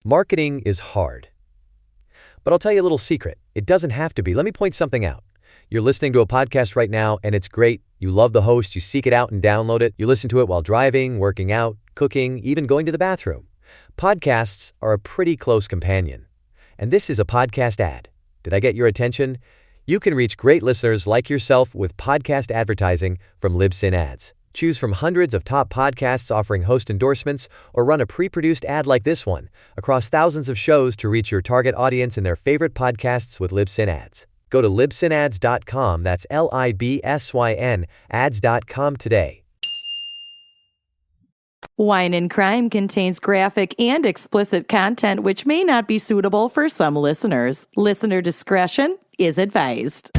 Marketing is hard. But I'll tell you a little secret. It doesn't have to be. Let me point something out. You're listening to a podcast right now, and it's great. You love the host. You seek it out and download it. You listen to it while driving, working out, cooking, even going to the bathroom. Podcasts are a pretty close companion. And this is a podcast ad. Did I get your attention? You can reach great listeners like yourself with podcast advertising from Libsyn Ads. Choose from hundreds of top podcasts offering host endorsements, or run a pre-produced ad like this one across thousands of shows to reach your target audience in their favorite podcasts with Libsyn Ads. Go to libsynads.com, that's Libsyn, ads.com today. Wine and Crime contains graphic and explicit content which may not be suitable for some listeners. Listener discretion is advised.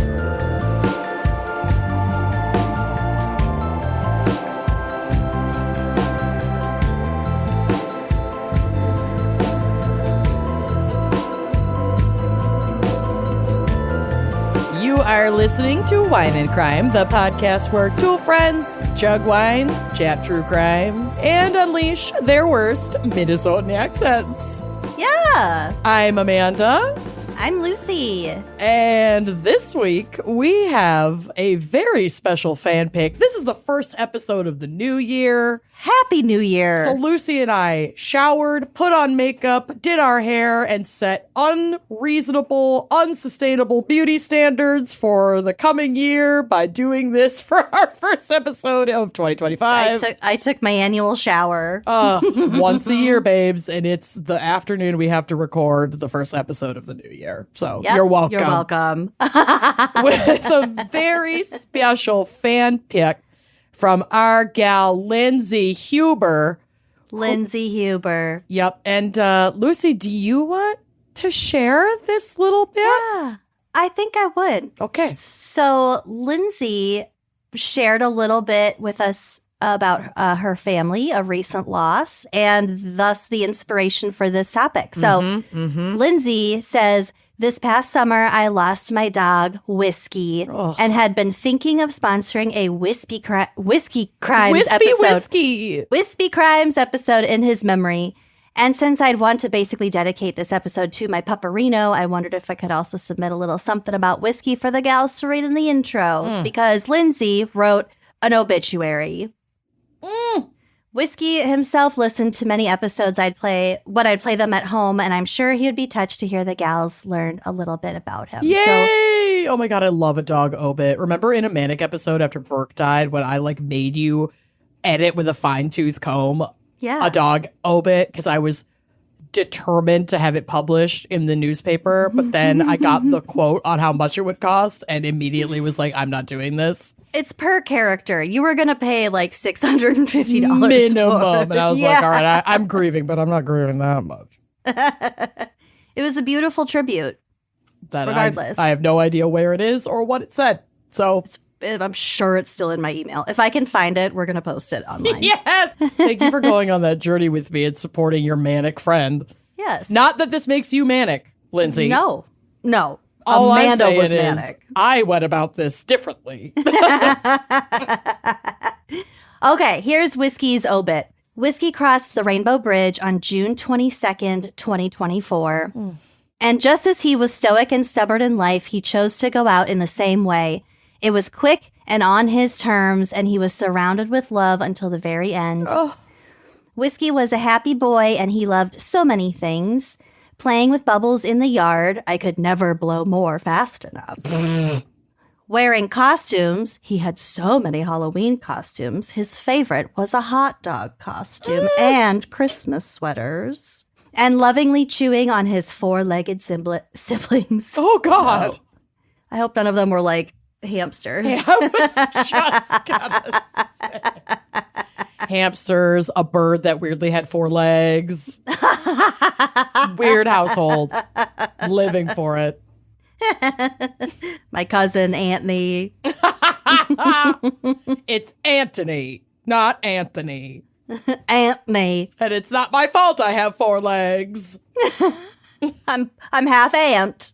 You are listening to Wine and Crime, the podcast where two friends chug wine, chat true crime, and unleash their worst Minnesotan accents. Yeah. I'm Amanda. I'm Lucy. And this week we have a very special fan pick. This is the first episode of the new year. Happy New Year. So Lucy and I showered, put on makeup, did our hair, and set unreasonable, unsustainable beauty standards for the coming year by doing this for our first episode of 2025. I took my annual shower. Once a year, babes, and it's the afternoon we have to record the first episode of the new year. So Yep, you're welcome. You're welcome. With a very special fan pick from our gal, Lindsay Huber. Lindsay Huber. Yep. And Lucy, do you want to share this little bit? Yeah, I think I would. Okay. So Lindsay shared a little bit with us about her family, a recent loss, and thus the inspiration for this topic. So Lindsay says, this past summer, I lost my dog, Whiskey, and had been thinking of sponsoring a Whiskey Crimes episode. Whiskey Crimes episode in his memory. And since I'd want to basically dedicate this episode to my pupperino, I wondered if I could also submit a little something about whiskey for the gals to read in the intro. Because Lindsay wrote an obituary. Whiskey himself listened to many episodes I'd play them at home, and I'm sure he would be touched to hear the gals learn a little bit about him. Yay! Oh my God, I love a dog obit. Remember in a Manic episode after Burke died when I made you edit with a fine-tooth comb a dog obit because I was determined to have it published in the newspaper, but then I got the quote on how much it would cost and immediately was like, I'm not doing this. It's per character. You were going to pay like $650 minimum. And I was like, all right, I'm grieving, but I'm not grieving that much. It was a beautiful tribute. Regardless. I have no idea where it is or what it said. So I'm sure it's still in my email. If I can find it, we're going to post it online. Yes. Thank you for going on that journey with me and supporting your manic friend. Yes. Not that this makes you manic, Lindsay. No. All Amanda I'm was saying manic. is I went about this differently. Okay, here's Whiskey's obit. Whiskey crossed the Rainbow Bridge on June 22nd, 2024. And just as he was stoic and stubborn in life, he chose to go out in the same way. It was quick and on his terms, and he was surrounded with love until the very end. Whiskey was a happy boy, and he loved so many things. Playing with bubbles in the yard, I could never blow more fast enough. Wearing costumes, he had so many Halloween costumes. His favorite was a hot dog costume and Christmas sweaters. And lovingly chewing on his four-legged siblings. Oh, God. I hope none of them were like hamsters. Yeah, I was just gonna say. Hamsters, a bird that weirdly had four legs. Weird household. Living for it. My cousin, Anthony. It's Anthony, not Anthony. Anthony. And it's not my fault I have four legs. I'm half ant.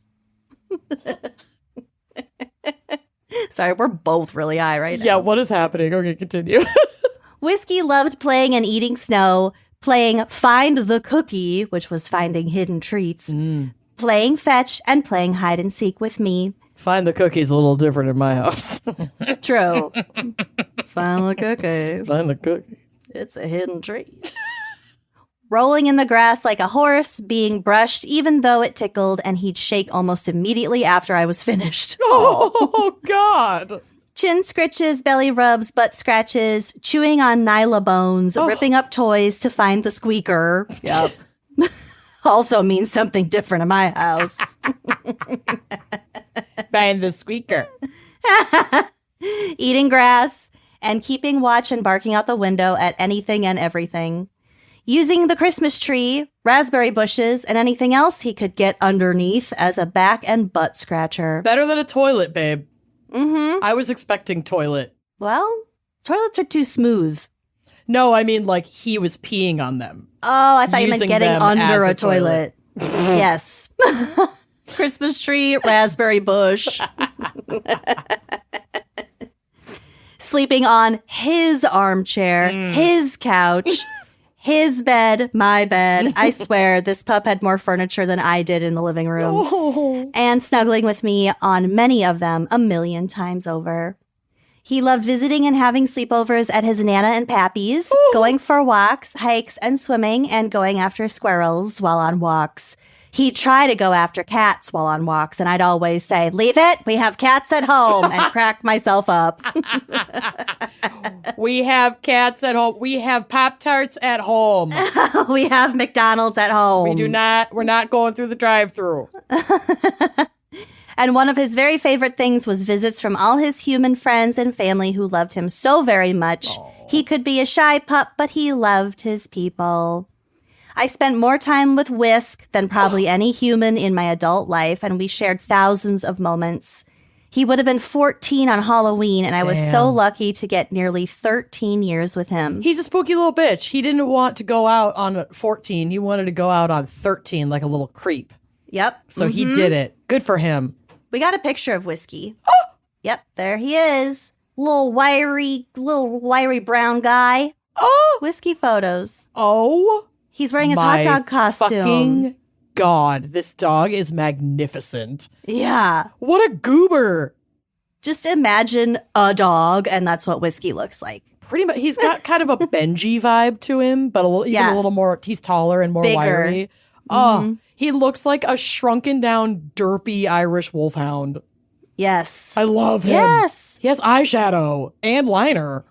Sorry, we're both really high right now. Yeah, what is happening? Okay, continue. Whiskey loved playing and eating snow, playing Find the Cookie, which was finding hidden treats, playing fetch, and playing hide and seek with me. Find the Cookie's a little different in my house. True. Find the cookie. Find the cookie. It's a hidden treat. Rolling in the grass like a horse, being brushed even though it tickled, and he'd shake almost immediately after I was finished. Oh, God. Chin scritches, belly rubs, butt scratches, chewing on Nyla bones, ripping up toys to find the squeaker. Yep. Also means something different in my house. Find the squeaker. Eating grass and keeping watch and barking out the window at anything and everything. Using the Christmas tree, raspberry bushes, and anything else he could get underneath as a back and butt scratcher. Better than a toilet, babe. Mm-hmm. I was expecting toilet. Well, toilets are too smooth. No, I mean like he was peeing on them. Oh, I thought you meant Using getting them under as a a toilet. Yes. Christmas tree, raspberry bush. Sleeping on his armchair, his couch, his bed, my bed. I swear this pup had more furniture than I did in the living room. Oh. And snuggling with me on many of them 1,000,000 times over. He loved visiting and having sleepovers at his Nana and Pappy's, going for walks, hikes, and swimming, and going after squirrels while on walks. He'd try to go after cats while on walks, and I'd always say, "Leave it, we have cats at home," and crack myself up. We have cats at home. We have Pop-Tarts at home. We have McDonald's at home. We're not going through the drive-thru. And one of his very favorite things was visits from all his human friends and family who loved him so very much. Aww. He could be a shy pup, but he loved his people. I spent more time with Whisk than probably any human in my adult life, and we shared thousands of moments. He would have been 14 on Halloween, and I was so lucky to get nearly 13 years with him. He's a spooky little bitch. He didn't want to go out on 14. He wanted to go out on 13 like a little creep. Yep. So he did it. Good for him. We got a picture of Whiskey. Yep, there he is. Little wiry brown guy. Oh! Whiskey photos. Oh! He's wearing his hot dog costume. Fucking God, this dog is magnificent. Yeah. What a goober. Just imagine a dog, and that's what Whiskey looks like. Pretty much. He's got kind of a Benji vibe to him, but a little more, he's taller and more bigger. wiry. Oh, he looks like a shrunken down, derpy Irish wolfhound. Yes. I love him. Yes. He has eyeshadow and liner.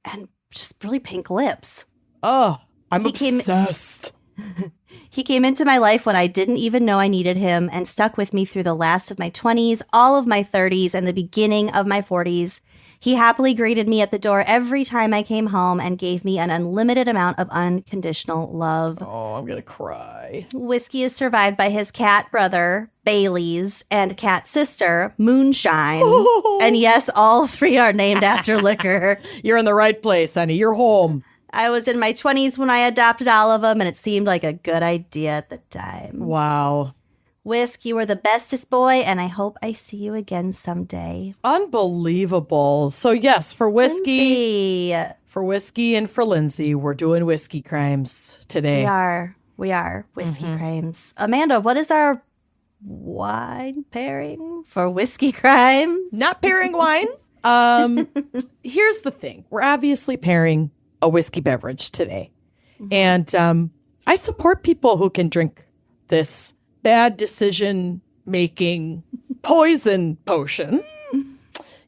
And just really pink lips. Oh, I'm obsessed. He came into my life when I didn't even know I needed him and stuck with me through the last of my 20s, all of my 30s, and the beginning of my 40s. He happily greeted me at the door every time I came home and gave me an unlimited amount of unconditional love. Oh, I'm going to cry. Whiskey is survived by his cat brother, Bailey's, and cat sister, Moonshine. Oh. And yes, all three are named after liquor. You're in the right place, honey. You're home. I was in my 20s when I adopted all of them, and it seemed like a good idea at the time. Wow. Whisk, you were the bestest boy, and I hope I see you again someday. Unbelievable. So yes, for Whiskey, Lindsay. And for Lindsay, we're doing whiskey crimes today. We are whiskey crimes. Amanda, what is our wine pairing for whiskey crimes? Not pairing wine. Here's the thing. We're obviously pairing a whiskey beverage today. And I support people who can drink this bad decision making poison potion.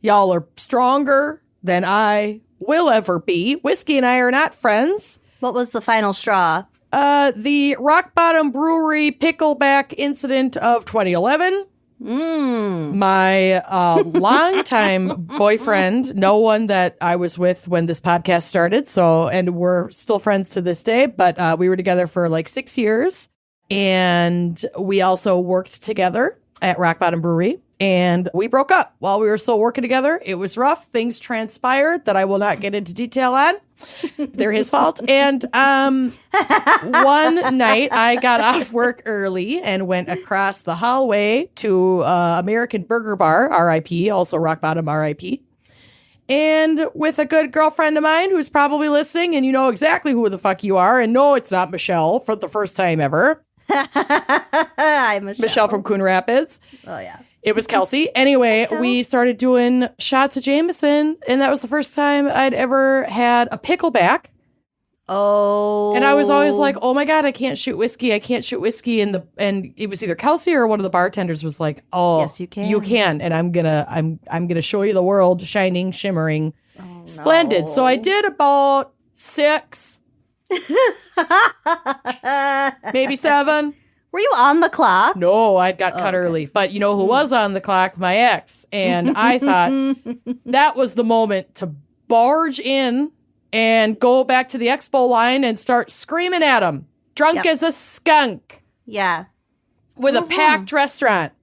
Y'all are stronger than I will ever be. Whiskey and I are not friends. What was the final straw? The Rock Bottom Brewery pickleback incident of 2011. My longtime boyfriend, no one that I was with when this podcast started, and we're still friends to this day, but we were together for like 6 years. And we also worked together at Rock Bottom Brewery, and we broke up while we were still working together. It was rough. Things transpired that I will not get into detail on. They're his fault. And one night I got off work early and went across the hallway to American Burger Bar, RIP, also Rock Bottom RIP. and with a good girlfriend of mine who's probably listening, and you know exactly who the fuck you are. And no, it's not Michelle for the first time ever. Hi, Michelle. Michelle from Coon Rapids. Oh, yeah. It was Kelsey. Anyway, we started doing shots of Jameson, and that was the first time I'd ever had a pickleback. Oh. And I was always like, oh my God, I can't shoot whiskey. I can't shoot whiskey. And it was either Kelsey or one of the bartenders was like, oh, yes, you can. You can. And I'm gonna show you the world shining, shimmering, splendid. No. So I did about 6, maybe 7. Were you on the clock? No, I got cut early. But you know who was on the clock? My ex. And I thought that was the moment to barge in and go back to the expo line and start screaming at him. Drunk as a skunk. Yeah. With a packed restaurant.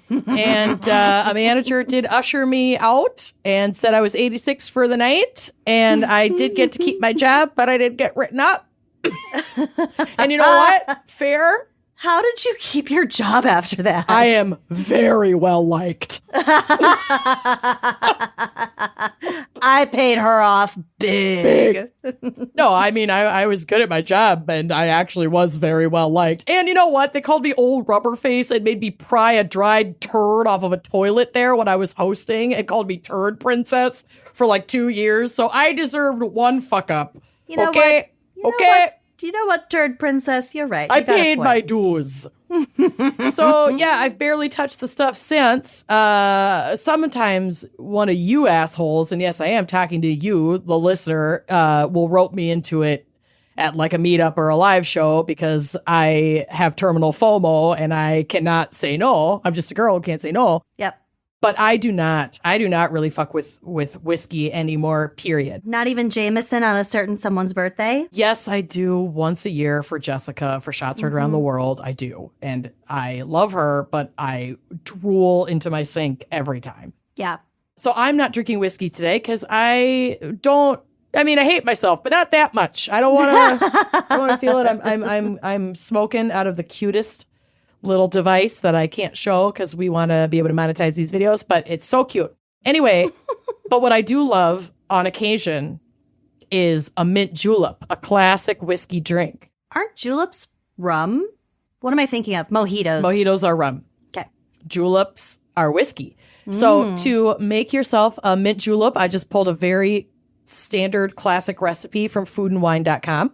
And a manager did usher me out and said I was 86 for the night. And I did get to keep my job, but I didn't get written up. And you know what? Fair. How did you keep your job after that? I am very well liked. I paid her off big. No, I mean, I was good at my job, and I actually was very well liked. And you know what? They called me old rubber face and made me pry a dried turd off of a toilet there when I was hosting and called me turd princess for like 2 years. So I deserved one fuck up. You know okay? what? Okay? Do you know what, turd princess? You're right. I paid my dues. So, yeah, I've barely touched the stuff since. Sometimes one of you assholes, and yes, I am talking to you, the listener, will rope me into it at like a meetup or a live show because I have terminal FOMO and I cannot say no. I'm just a girl who can't say no. Yep. But I do not really fuck with whiskey anymore, period. Not even Jameson on a certain someone's birthday? Yes, I do once a year for Jessica, for Shots Heard Around the World. I do. And I love her, but I drool into my sink every time. Yeah. So I'm not drinking whiskey today because I hate myself, but not that much. I don't want to feel it. I'm smoking out of the cutest little device that I can't show because we want to be able to monetize these videos, but it's so cute. Anyway, but what I do love on occasion is a mint julep, a classic whiskey drink. Aren't juleps rum? What am I thinking of? Mojitos. Mojitos are rum. Okay. Juleps are whiskey. So to make yourself a mint julep, I just pulled a very standard classic recipe from foodandwine.com.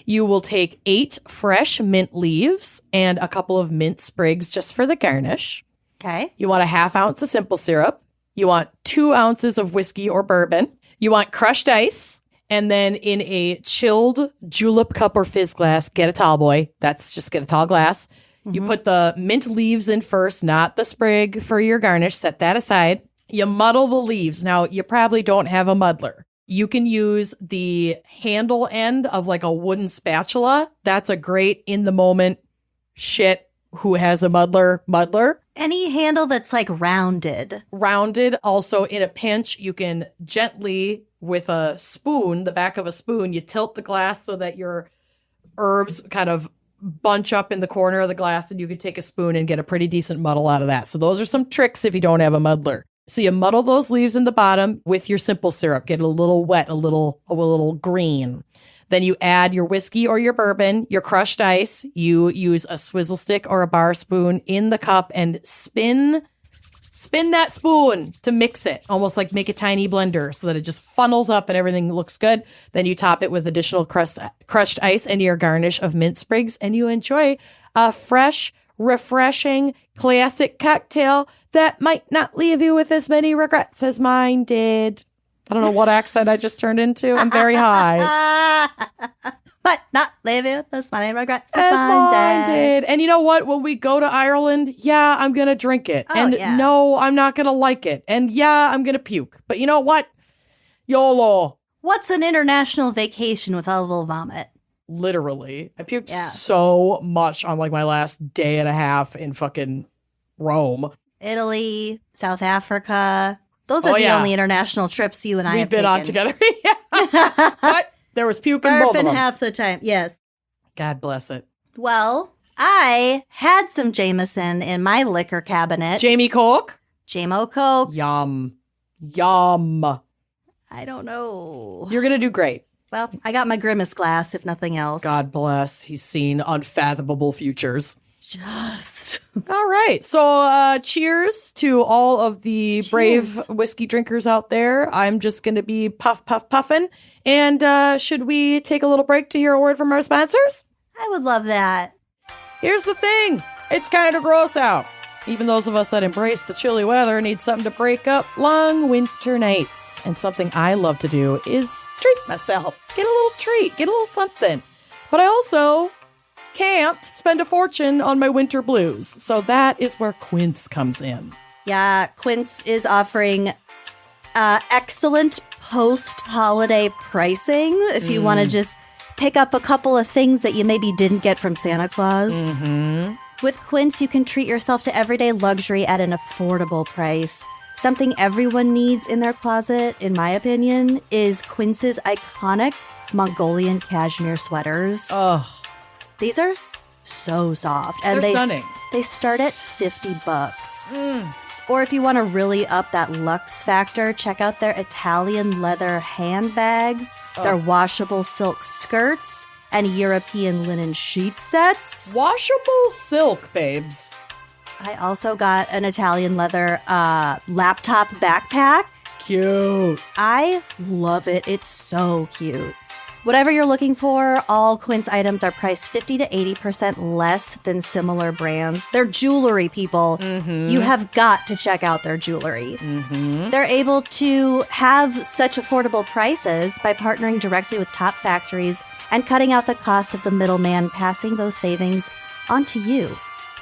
You will take 8 fresh mint leaves and a couple of mint sprigs just for the garnish. Okay. You want a ½ ounce of simple syrup. You want 2 ounces of whiskey or bourbon. You want crushed ice. And then in a chilled julep cup or fizz glass, get a tall boy. Get a tall glass. You put the mint leaves in first, not the sprig for your garnish. Set that aside. You muddle the leaves. Now, you probably don't have a muddler. You can use the handle end of like a wooden spatula. That's a great in the moment shit. Who has a muddler? Any handle that's like rounded. Rounded. Also in a pinch, you can gently with a spoon, the back of a spoon, you tilt the glass so that your herbs kind of bunch up in the corner of the glass and you can take a spoon and get a pretty decent muddle out of that. So those are some tricks if you don't have a muddler. So you muddle those leaves in the bottom with your simple syrup. Get it a little wet, a little green. Then you add your whiskey or your bourbon, your crushed ice. You use a swizzle stick or a bar spoon in the cup and spin that spoon to mix it. Almost like make a tiny blender so that it just funnels up and everything looks good. Then you top it with additional crushed ice and your garnish of mint sprigs. And you enjoy a fresh, refreshing, classic cocktail that might not leave you with as many regrets as mine did. I don't know what accent I just turned into. I'm very high. But not leave you with as many regrets as mine did. And you know what? When we go to Ireland, yeah, I'm going to drink it. No, I'm not going to like it. And yeah, I'm going to puke. But you know what? YOLO. What's an international vacation without a little vomit? Literally. I puked so much on like my last day and a half in fucking Rome. Italy, South Africa. Those are the only international trips you and I have been on together. But there was puke in both of them. half the time. Yes. God bless it. Well, I had some Jameson in my liquor cabinet. Jamie Coke? Jamo Coke. Yum. Yum. I don't know. You're going to do great. Well, I got my Grimace glass, if nothing else. God bless. He's seen unfathomable futures. Just. All right. So cheers to all of the brave whiskey drinkers out there. I'm just going to be puffing. And should we take a little break to hear a word from our sponsors? I would love that. Here's the thing. It's kind of gross out. Even those of us that embrace the chilly weather need something to break up long winter nights. And something I love to do is treat myself. Get a little treat. Get a little something. But I also can't spend a fortune on my winter blues. So that is where Quince comes in. Yeah, Quince is offering excellent post-holiday pricing if you want to just pick up a couple of things that you maybe didn't get from Santa Claus. Mm-hmm. With Quince, you can treat yourself to everyday luxury at an affordable price. Something everyone needs in their closet, in my opinion, is Quince's iconic Mongolian cashmere sweaters. Ugh. These are so soft. And They're stunning. They start at $50. Or if you want to really up that luxe factor, check out their Italian leather handbags, their washable silk skirts, and European linen sheet sets. Washable silk, babes. I also got an Italian leather laptop backpack. Cute. I love it. It's so cute. Whatever you're looking for, all Quince items are priced 50 to 80% less than similar brands. They're jewelry, people. You have got to check out their jewelry. They're able to have such affordable prices by partnering directly with top factories and cutting out the cost of the middleman, passing those savings onto you.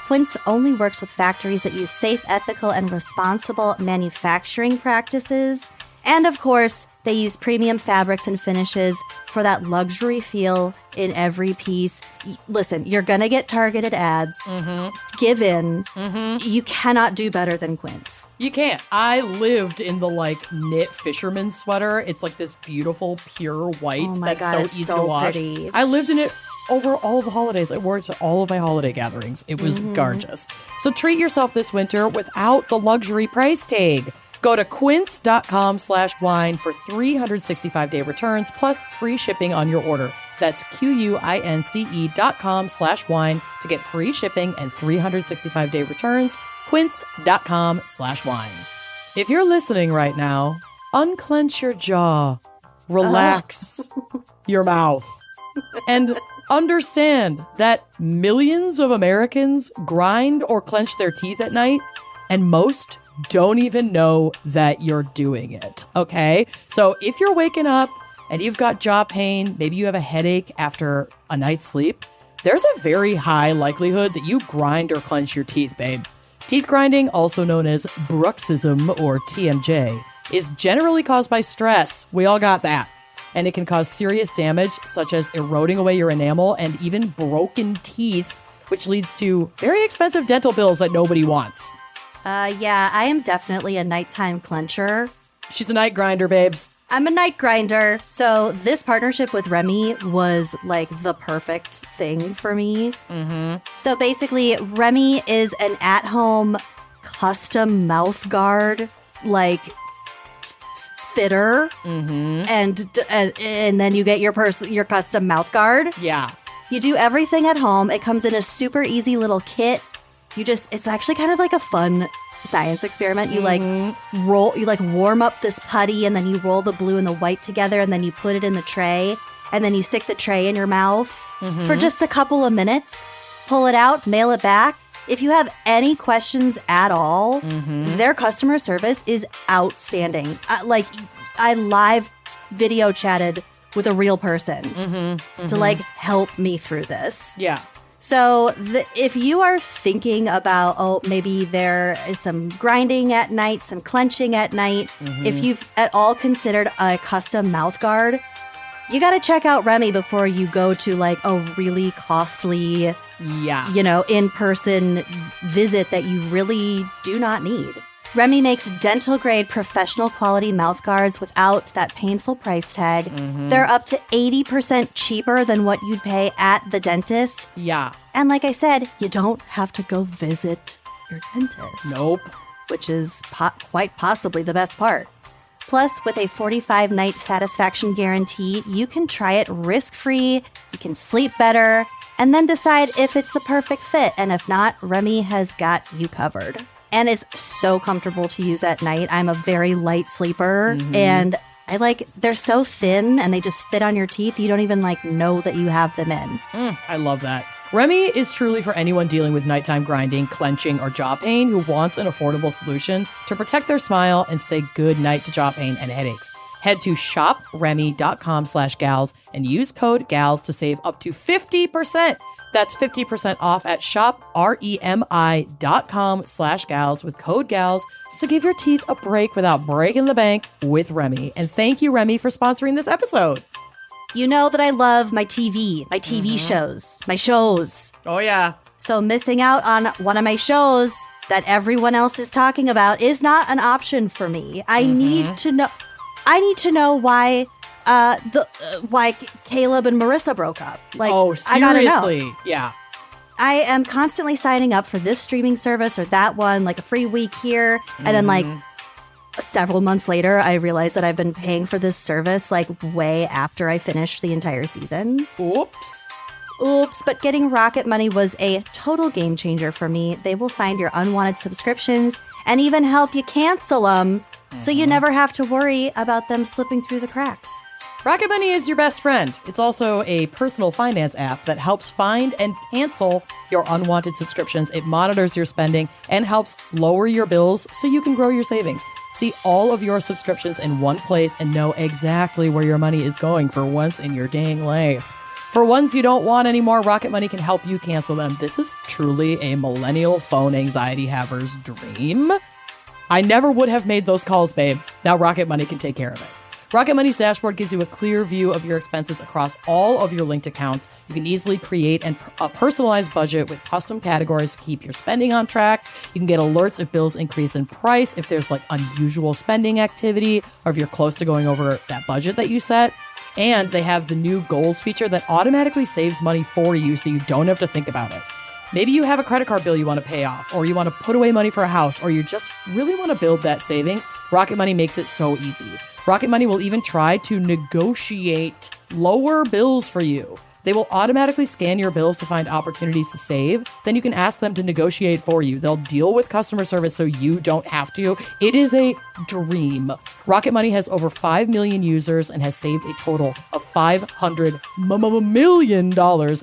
Quince only works with factories that use safe, ethical, and responsible manufacturing practices. And of course, they use premium fabrics and finishes for that luxury feel in every piece. Listen, you're going to get targeted ads. Give in. You cannot do better than Quince. You can't. I lived in the knit fisherman sweater. It's like this beautiful, pure white Oh my that's God, so it's easy so to wash. pretty. I lived in it over all of the holidays. I wore it to all of my holiday gatherings. It was gorgeous. So treat yourself this winter without the luxury price tag. Go to quince.com/wine for 365-day returns plus free shipping on your order. That's QUINCE.com/wine to get free shipping and 365-day returns. Quince.com/wine. If you're listening right now, unclench your jaw, relax your mouth, and understand that millions of Americans grind or clench their teeth at night, and most don't even know that you're doing it, okay? So if you're waking up and you've got jaw pain, maybe you have a headache after a night's sleep, there's a very high likelihood that you grind or clench your teeth, babe. Teeth grinding, also known as bruxism or TMJ, is generally caused by stress. We all got that. And it can cause serious damage, such as eroding away your enamel and even broken teeth, which leads to very expensive dental bills that nobody wants. Yeah, I am definitely a nighttime clencher. She's a night grinder, babes. I'm a night grinder. So this partnership with Remy was the perfect thing for me. So basically, Remy is an at-home custom mouth guard, fitter. And then you get your custom mouth guard. Yeah. You do everything at home. It comes in a super easy little kit. It's actually kind of like a fun science experiment. You warm up this putty and then you roll the blue and the white together and then you put it in the tray and then you stick the tray in your mouth for just a couple of minutes, pull it out, mail it back. If you have any questions at all, their customer service is outstanding. I live video chatted with a real person to help me through this. Yeah. So if you are thinking about, maybe there is some grinding at night, some clenching at night, if you've at all considered a custom mouth guard, you got to check out Remy before you go to a really costly, in-person visit that you really do not need. Remy makes dental-grade, professional-quality mouth guards without that painful price tag. They're up to 80% cheaper than what you'd pay at the dentist. Yeah. And like I said, you don't have to go visit your dentist. Nope. Which is quite possibly the best part. Plus, with a 45-night satisfaction guarantee, you can try it risk-free, you can sleep better, and then decide if it's the perfect fit. And if not, Remy has got you covered. And it's so comfortable to use at night. I'm a very light sleeper, and they're so thin and they just fit on your teeth. You don't even know that you have them in. I love that. Remy is truly for anyone dealing with nighttime grinding, clenching, or jaw pain who wants an affordable solution to protect their smile and say good night to jaw pain and headaches. Head to shopremy.com/gals and use code GALS to save up to 50%. That's 50% off at shopremi.com/gals with code GALS. So give your teeth a break without breaking the bank with Remy. And thank you, Remy, for sponsoring this episode. You know that I love my TV shows, my shows. Oh, yeah. So missing out on one of my shows that everyone else is talking about is not an option for me. I need to know why why Caleb and Marissa broke up. Seriously? I gotta know. Yeah. I am constantly signing up for this streaming service or that one, a free week here, and then several months later, I realized that I've been paying for this service way after I finished the entire season. Oops. But getting Rocket Money was a total game changer for me. They will find your unwanted subscriptions and even help you cancel them, so you never have to worry about them slipping through the cracks. Rocket Money is your best friend. It's also a personal finance app that helps find and cancel your unwanted subscriptions. It monitors your spending and helps lower your bills so you can grow your savings. See all of your subscriptions in one place and know exactly where your money is going for once in your dang life. For ones you don't want anymore, Rocket Money can help you cancel them. This is truly a millennial phone anxiety haver's dream. I never would have made those calls, babe. Now Rocket Money can take care of it. Rocket Money's dashboard gives you a clear view of your expenses across all of your linked accounts. You can easily create a personalized budget with custom categories to keep your spending on track. You can get alerts if bills increase in price, if there's unusual spending activity, or if you're close to going over that budget that you set. And they have the new goals feature that automatically saves money for you so you don't have to think about it. Maybe you have a credit card bill you want to pay off, or you want to put away money for a house, or you just really want to build that savings. Rocket Money makes it so easy. Rocket Money will even try to negotiate lower bills for you. They will automatically scan your bills to find opportunities to save. Then you can ask them to negotiate for you. They'll deal with customer service so you don't have to. It is a dream. Rocket Money has over 5 million users and has saved a total of $500 million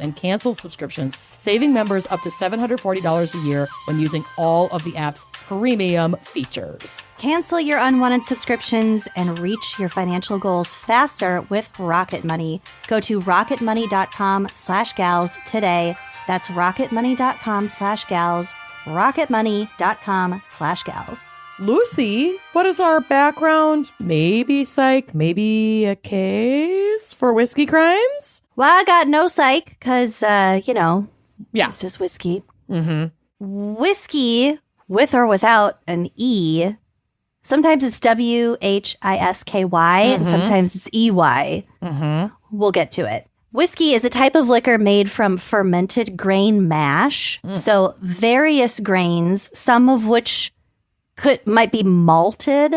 in canceled subscriptions, saving members up to $740 a year when using all of the app's premium features. Cancel your unwanted subscriptions and reach your financial goals faster with Rocket Money. Go to rocketmoney.com/gals today. That's rocketmoney.com/gals. rocketmoney.com/gals. Lucy, what is our background? Maybe psych, maybe a case for whiskey crimes? Well, I got no psych because, Yeah. it's just whiskey. Whiskey, with or without an E. Sometimes it's WHISKY and sometimes it's EY. We'll get to it. Whiskey is a type of liquor made from fermented grain mash. So various grains, some of which might be malted.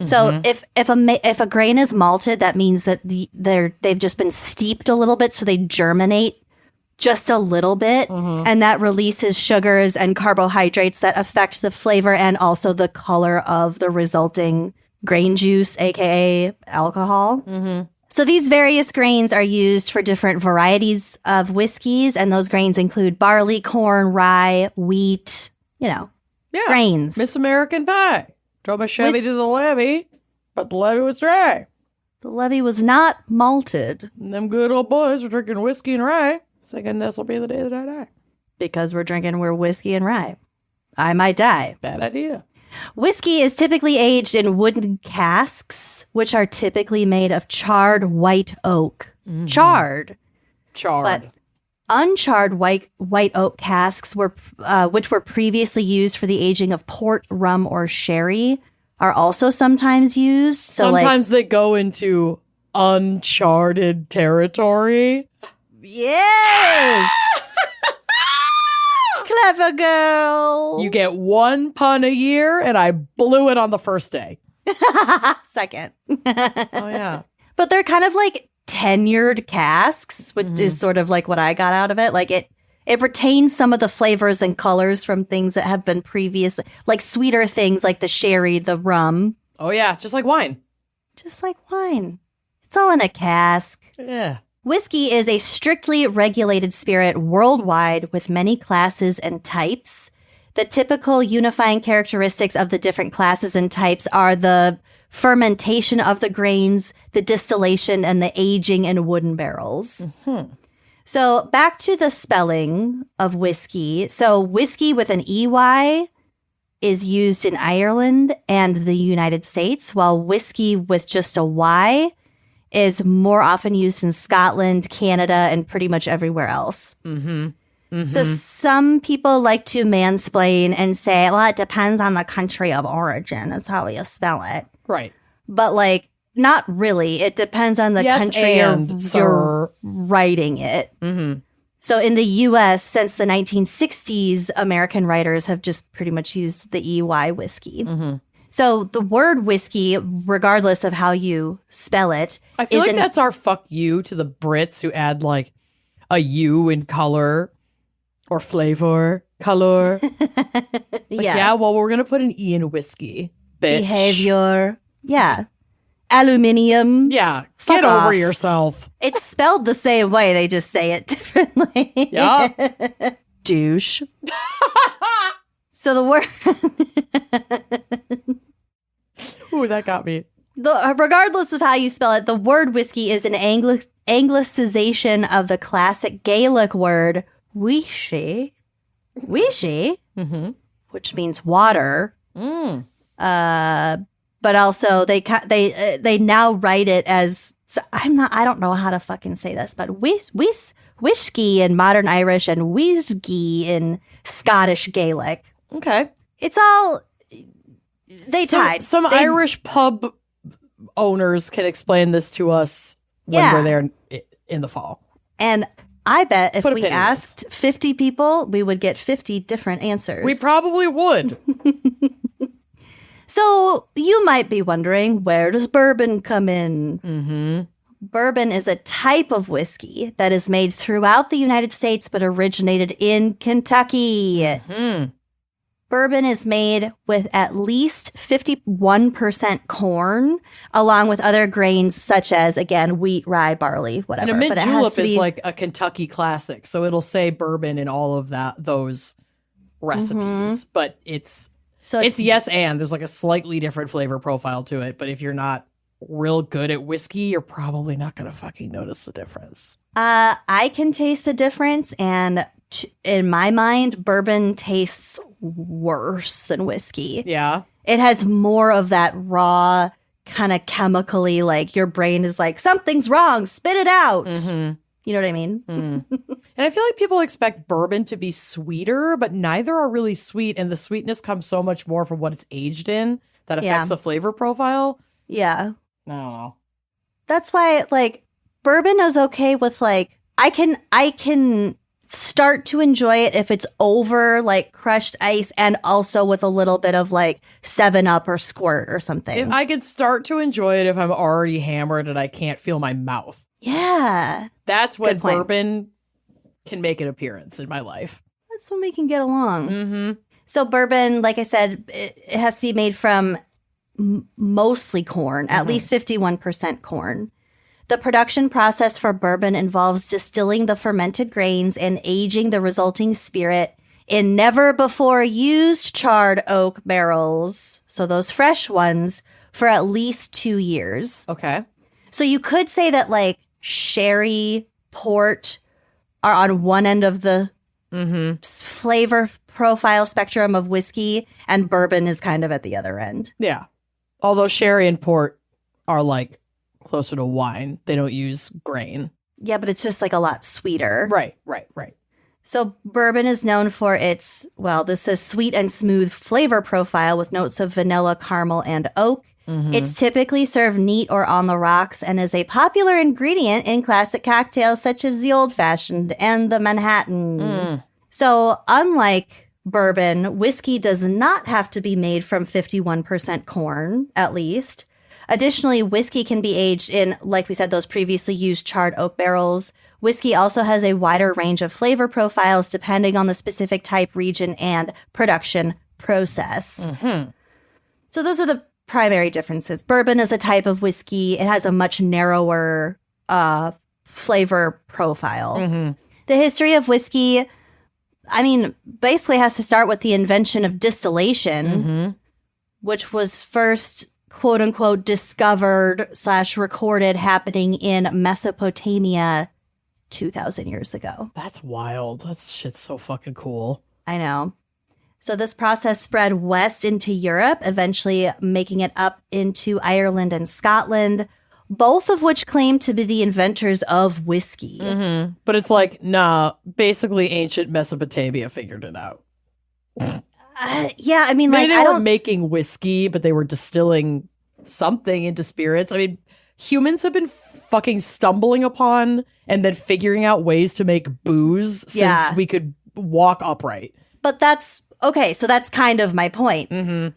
So if a grain is malted, that means that they've just been steeped a little bit, so they germinate just a little bit, and that releases sugars and carbohydrates that affect the flavor and also the color of the resulting grain juice, aka alcohol. So these various grains are used for different varieties of whiskeys, and those grains include barley, corn, rye, wheat, grains. Miss American Pie. Drove my Chevy to the levee, but the levee was dry. The levee was not malted. And them good old boys were drinking whiskey and rye, thinking this will be the day that I die. Because we're whiskey and rye. I might die. Bad idea. Whiskey is typically aged in wooden casks, which are typically made of charred white oak. Charred. But uncharred white oak casks, which were previously used for the aging of port, rum, or sherry, are also sometimes used. So sometimes they go into uncharted territory. Yes! Clever girl. You get one pun a year, and I blew it on the first day. Second. Oh, yeah. But they're kind of like tenured casks, which is sort of like what I got out of it. Like it retains some of the flavors and colors from things that have been previous, like sweeter things like the sherry, the rum. Oh, yeah. Just like wine. Just like wine. It's all in a cask. Yeah. Whiskey is a strictly regulated spirit worldwide with many classes and types. The typical unifying characteristics of the different classes and types are the fermentation of the grains, the distillation, and the aging in wooden barrels. Mm-hmm. So back to the spelling of whiskey. So whiskey with an EY is used in Ireland and the United States, while whiskey with just a Y is more often used in Scotland, Canada, and pretty much everywhere else. Mm-hmm. Mm-hmm. So some people like to mansplain and say, well, it depends on the country of origin is how you spell it. Right. But like, not really. It depends on the country you're writing it. Mm-hmm. So in the U.S., since the 1960s, American writers have just pretty much used the EY whiskey. Mm-hmm. So the word whiskey, regardless of how you spell it, I feel like that's our fuck you to the Brits who add like a U in color or flavor, color. Yeah, well, we're going to put an E in whiskey. Bitch. Behavior. Yeah. Aluminium. Yeah. Fuck Get off. over yourself. It's spelled the same way. They just say it differently. Yeah. Douche. So the word... Ooh, that got me. Regardless of how you spell it, the word whiskey is an anglicization of the classic Gaelic word wishy, which means water. But also they now write it as I don't know how to fucking say this, but whiskey in modern Irish and whiskey in Scottish Gaelic. Okay, it's all tied. Some Irish pub owners can explain this to us when we're there in the fall. And I bet if we asked 50 people, we would get 50 different answers. We probably would. So you might be wondering, where does bourbon come in? Mm-hmm. Bourbon is a type of whiskey that is made throughout the United States but originated in Kentucky. Mm-hmm. Bourbon is made with at least 51% corn, along with other grains such as, again, wheat, rye, barley, whatever. And a mint julep is like a Kentucky classic, so it'll say bourbon in all of those recipes. But it's yes and. There's like a slightly different flavor profile to it, but if you're not real good at whiskey, you're probably not going to fucking notice the difference. I can taste a difference, and in my mind, bourbon tastes worse than whiskey. Yeah. It has more of that raw, kind of chemically, like your brain is like, something's wrong, spit it out. Mm-hmm. You know what I mean? Mm. And I feel like people expect bourbon to be sweeter, but neither are really sweet. And the sweetness comes so much more from what it's aged in that affects the flavor profile. Yeah. I don't know. That's why, like, bourbon is okay with, like, I can start to enjoy it if it's over like crushed ice and also with a little bit of like 7-Up or Squirt or something. If I could start to enjoy it if I'm already hammered and I can't feel my mouth. Yeah. That's when bourbon can make an appearance in my life. That's when we can get along. Mm-hmm. So bourbon, like I said, it has to be made from mostly corn, at least 51% corn. The production process for bourbon involves distilling the fermented grains and aging the resulting spirit in never-before-used charred oak barrels, so those fresh ones, for at least 2 years. Okay. So you could say that, like, sherry, port are on one end of the flavor profile spectrum of whiskey, and bourbon is kind of at the other end. Yeah. Although sherry and port are, like, closer to wine. They don't use grain. Yeah, but it's just like a lot sweeter. Right. So bourbon is known for its, this says sweet and smooth flavor profile with notes of vanilla, caramel, and oak. Mm-hmm. It's typically served neat or on the rocks and is a popular ingredient in classic cocktails such as the Old Fashioned and the Manhattan. So unlike bourbon, whiskey does not have to be made from 51% corn, at least. Additionally, whiskey can be aged in, like we said, those previously used charred oak barrels. Whiskey also has a wider range of flavor profiles depending on the specific type, region, and production process. Mm-hmm. So those are the primary differences. Bourbon is a type of whiskey. It has a much narrower flavor profile. Mm-hmm. The history of whiskey, I mean, basically has to start with the invention of distillation, which was first, quote unquote, discovered/recorded happening in Mesopotamia 2,000 years ago. That's wild. That shit's so fucking cool. I know. So this process spread west into Europe, eventually making it up into Ireland and Scotland, both of which claim to be the inventors of whiskey. Mm-hmm. But it's like, nah, basically ancient Mesopotamia figured it out. Yeah, I mean, maybe they weren't making whiskey, but they were distilling something into spirits. I mean, humans have been fucking stumbling upon and then figuring out ways to make booze since we could walk upright. But that's... Okay, so that's kind of my point. Mm-hmm.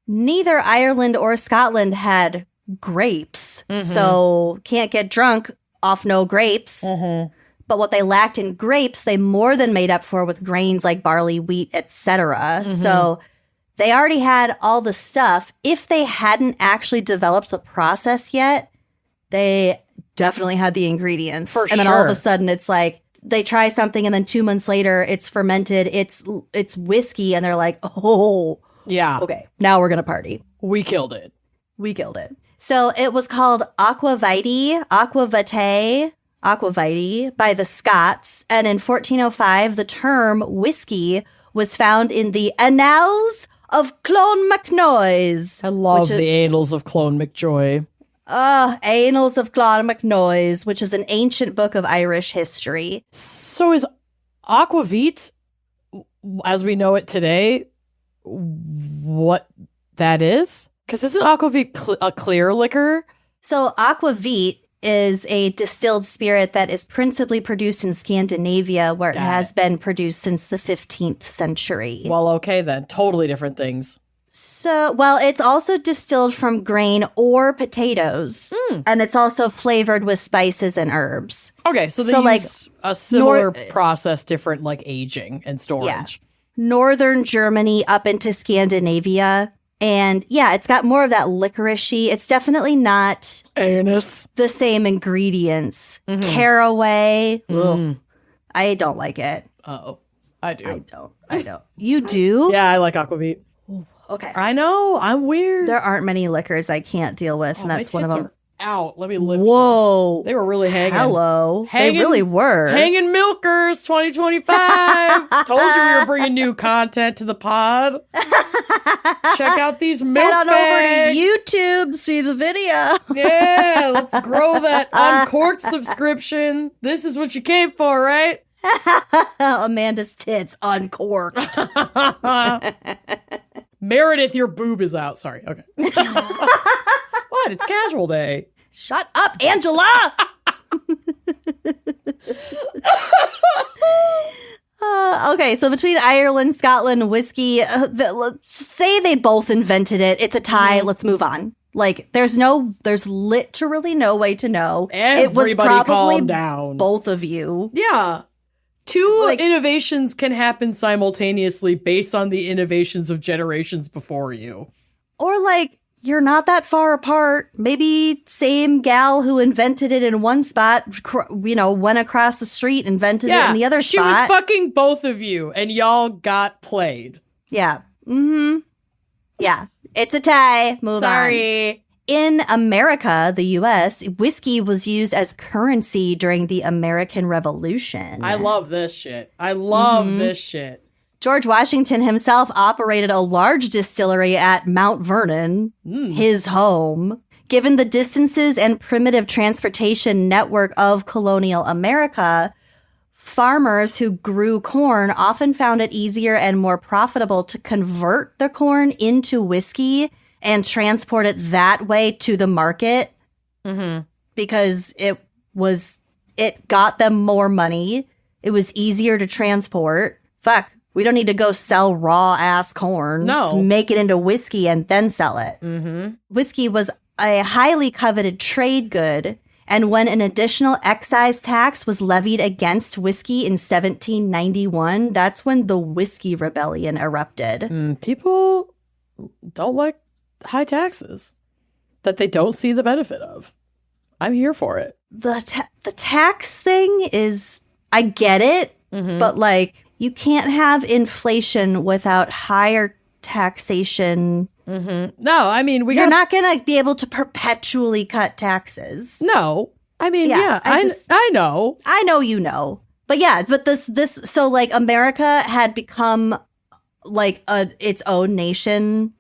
Neither Ireland or Scotland had grapes, so can't get drunk off no grapes. Mm-hmm. But what they lacked in grapes, they more than made up for with grains like barley, wheat, etc. Mm-hmm. So they already had all the stuff. If they hadn't actually developed the process yet, they definitely had the ingredients. And then all of a sudden it's like, they try something and then 2 months later it's fermented, it's whiskey, and they're like, oh, yeah, okay, now we're gonna party. We killed it. So it was called aquavitae by the Scots, and in 1405 the term whiskey was found in the Annals of Clonmacnoise. I love the Annals of Clonmacnoise. Annals of Clonmacnoise, which is an ancient book of Irish history. So is aquavit, as we know it today, what that is? Because isn't aquavit a clear liquor? So aquavit is a distilled spirit that is principally produced in Scandinavia, where it has been produced since the 15th century. Well, okay then. Totally different things. So, well, it's also distilled from grain or potatoes, and it's also flavored with spices and herbs. Okay, so they use a similar process, different like aging and storage. Yeah. Northern Germany up into Scandinavia, and yeah, it's got more of that licoricey. It's definitely not anise. The same ingredients. Caraway. I don't like it. Oh, I do. I don't. You do? Yeah, I like aquavit. Okay. I know. I'm weird. There aren't many liquors I can't deal with, and that's one of them. Out. Let me lift Whoa. this. They were really hanging. Hello. They really were. Hanging milkers 2025. Told you we were bringing new content to the pod. Check out these milk Head on bags. over to YouTube, see the video. Yeah, let's grow that Uncorked subscription. This is what you came for, right? Amanda's tits uncorked. Meredith, your boob is out. Sorry. Okay. What? It's casual day. Shut up, Angela. Okay, so between Ireland, Scotland, whiskey, say they both invented it. It's a tie. Let's move on. Like, there's literally no way to know. Everybody it was probably calm down. Both of you. Yeah. Two innovations can happen simultaneously based on the innovations of generations before you. Or like, you're not that far apart. Maybe same gal who invented it in one spot, went across the street, invented it in the other spot. She was fucking both of you, and y'all got played. Yeah. Mm-hmm. Yeah. It's a tie. Move on. Sorry. In America, the U.S., whiskey was used as currency during the American Revolution. I love this shit. This shit. George Washington himself operated a large distillery at Mount Vernon, his home. Given the distances and primitive transportation network of colonial America, farmers who grew corn often found it easier and more profitable to convert the corn into whiskey and transport it that way to the market because it got them more money. It was easier to transport. Fuck, We don't need to go sell raw ass corn. No. Let's make it into whiskey and then sell it. Mm-hmm. Whiskey was a highly coveted trade good. And when an additional excise tax was levied against whiskey in 1791, that's when the Whiskey Rebellion erupted. People don't like high taxes that they don't see the benefit of. I'm here for it. The tax thing is, I get it, but like, you can't have inflation without higher taxation. No, I mean, you're not going to be able to perpetually cut taxes. No, I mean, I know. I know you know. But yeah, but so like America had become like its own nation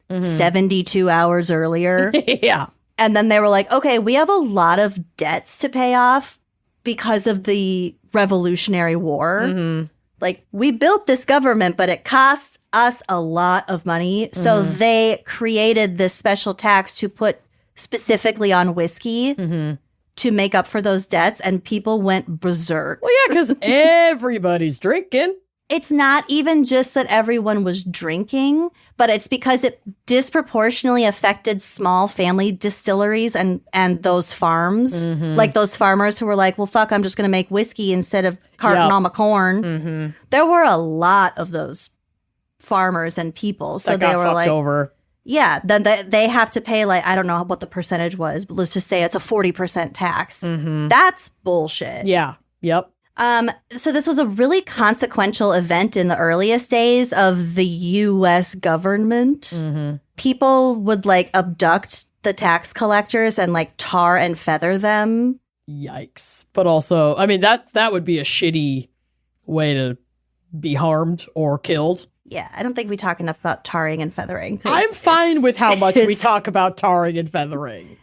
72 hours earlier. Yeah. And then they were like, okay, we have a lot of debts to pay off because of the Revolutionary War. Like, we built this government, but it costs us a lot of money. So they created this special tax to put specifically on whiskey to make up for those debts. And people went berserk. Well, yeah, because everybody's drinking. It's not even just that everyone was drinking, but it's because it disproportionately affected small family distilleries and those farms. Like those farmers who were like, well, fuck, I'm just going to make whiskey instead of carting all my corn. There were a lot of those farmers and people. So that they were fucked like, over. Yeah, then they have to pay, like, I don't know what the percentage was, but let's just say it's a 40% tax. That's bullshit. Yeah. Yep. So this was a really consequential event in the earliest days of the U.S. government. People would like abduct the tax collectors and like tar and feather them. Yikes. But also, I mean, that would be a shitty way to be harmed or killed. Yeah, I don't think we talk enough about tarring and feathering. I'm fine with how much we talk about tarring and feathering.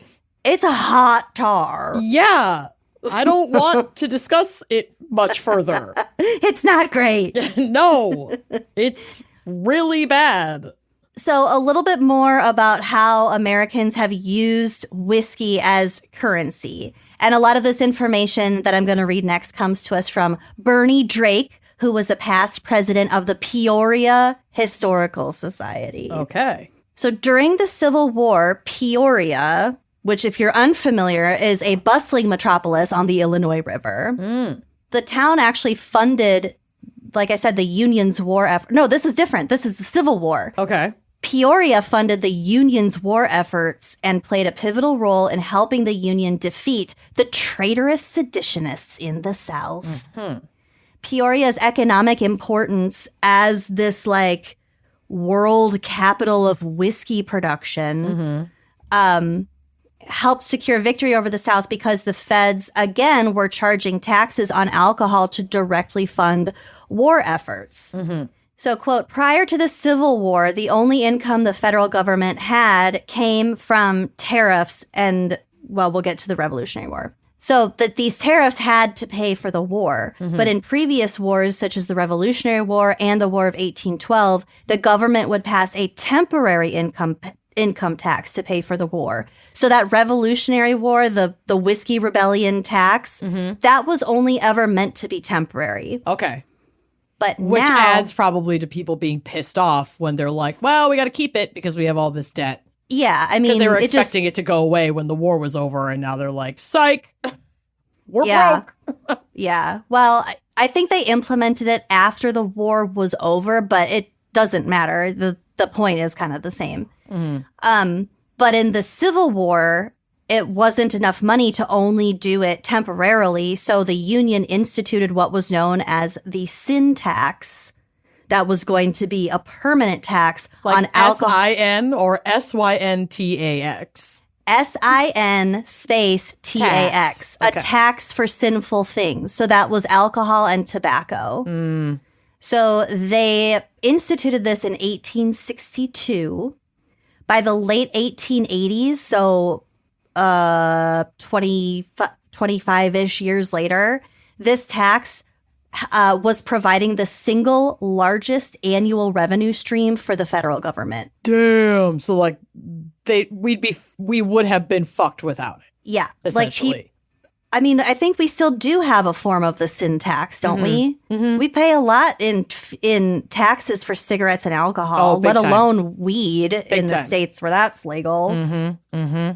It's a hot tar. Yeah. I don't want to discuss it much further. It's not great. No, it's really bad. So a little bit more about how Americans have used whiskey as currency. And a lot of this information that I'm going to read next comes to us from Bernie Drake, who was a past president of the Peoria Historical Society. Okay. So during the Civil War, Peoria, which, if you're unfamiliar, is a bustling metropolis on the Illinois River. The town actually funded, like I said, the Union's war effort. No, this is different. This is the Civil War. Okay. Peoria funded the Union's war efforts and played a pivotal role in helping the Union defeat the traitorous seditionists in the South. Peoria's economic importance as this, like, world capital of whiskey production helped secure victory over the South because the feds, again, were charging taxes on alcohol to directly fund war efforts. So, quote, prior to the Civil War, the only income the federal government had came from tariffs and, well, we'll get to the Revolutionary War. So that these tariffs had to pay for the war. But in previous wars, such as the Revolutionary War and the War of 1812, the government would pass a temporary income tax to pay for the war. So that Revolutionary War, the Whiskey Rebellion tax, that was only ever meant to be temporary. Okay. But which now, adds probably to people being pissed off when they're like, well, we got to keep it because we have all this debt. Yeah, I mean, because they were expecting it to go away when the war was over, and now they're like, psych, we're broke. Yeah. Well, I think they implemented it after the war was over, but it doesn't matter. The point is kind of the same. But in the Civil War, it wasn't enough money to only do it temporarily, so the Union instituted what was known as the sin tax. That was going to be a permanent tax on alcohol. S-I-N or S-Y-N-T-A-X? S-I-N space T-A-X. Okay. A tax for sinful things. So that was alcohol and tobacco. So they instituted this in 1862. By the late 1880s, so 25-ish years later, this tax was providing the single largest annual revenue stream for the federal government. Damn. So like we would have been fucked without it. Yeah. Essentially. I mean, I think we still do have a form of the sin tax, don't we? Mm-hmm. We pay a lot in taxes for cigarettes and alcohol, let alone weed in the states where that's legal. Mm-hmm. Mm-hmm.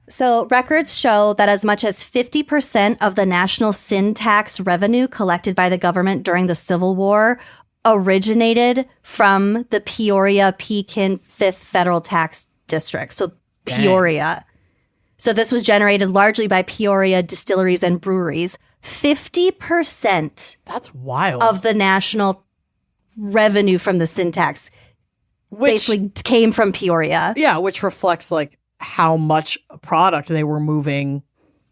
So records show that as much as 50% of the national sin tax revenue collected by the government during the Civil War originated from the Peoria-Pekin 5th Federal Tax District. So Peoria. So this was generated largely by Peoria distilleries and breweries. 50%. That's wild. Of the national revenue from the sin tax basically came from Peoria. Yeah, which reflects like how much product they were moving.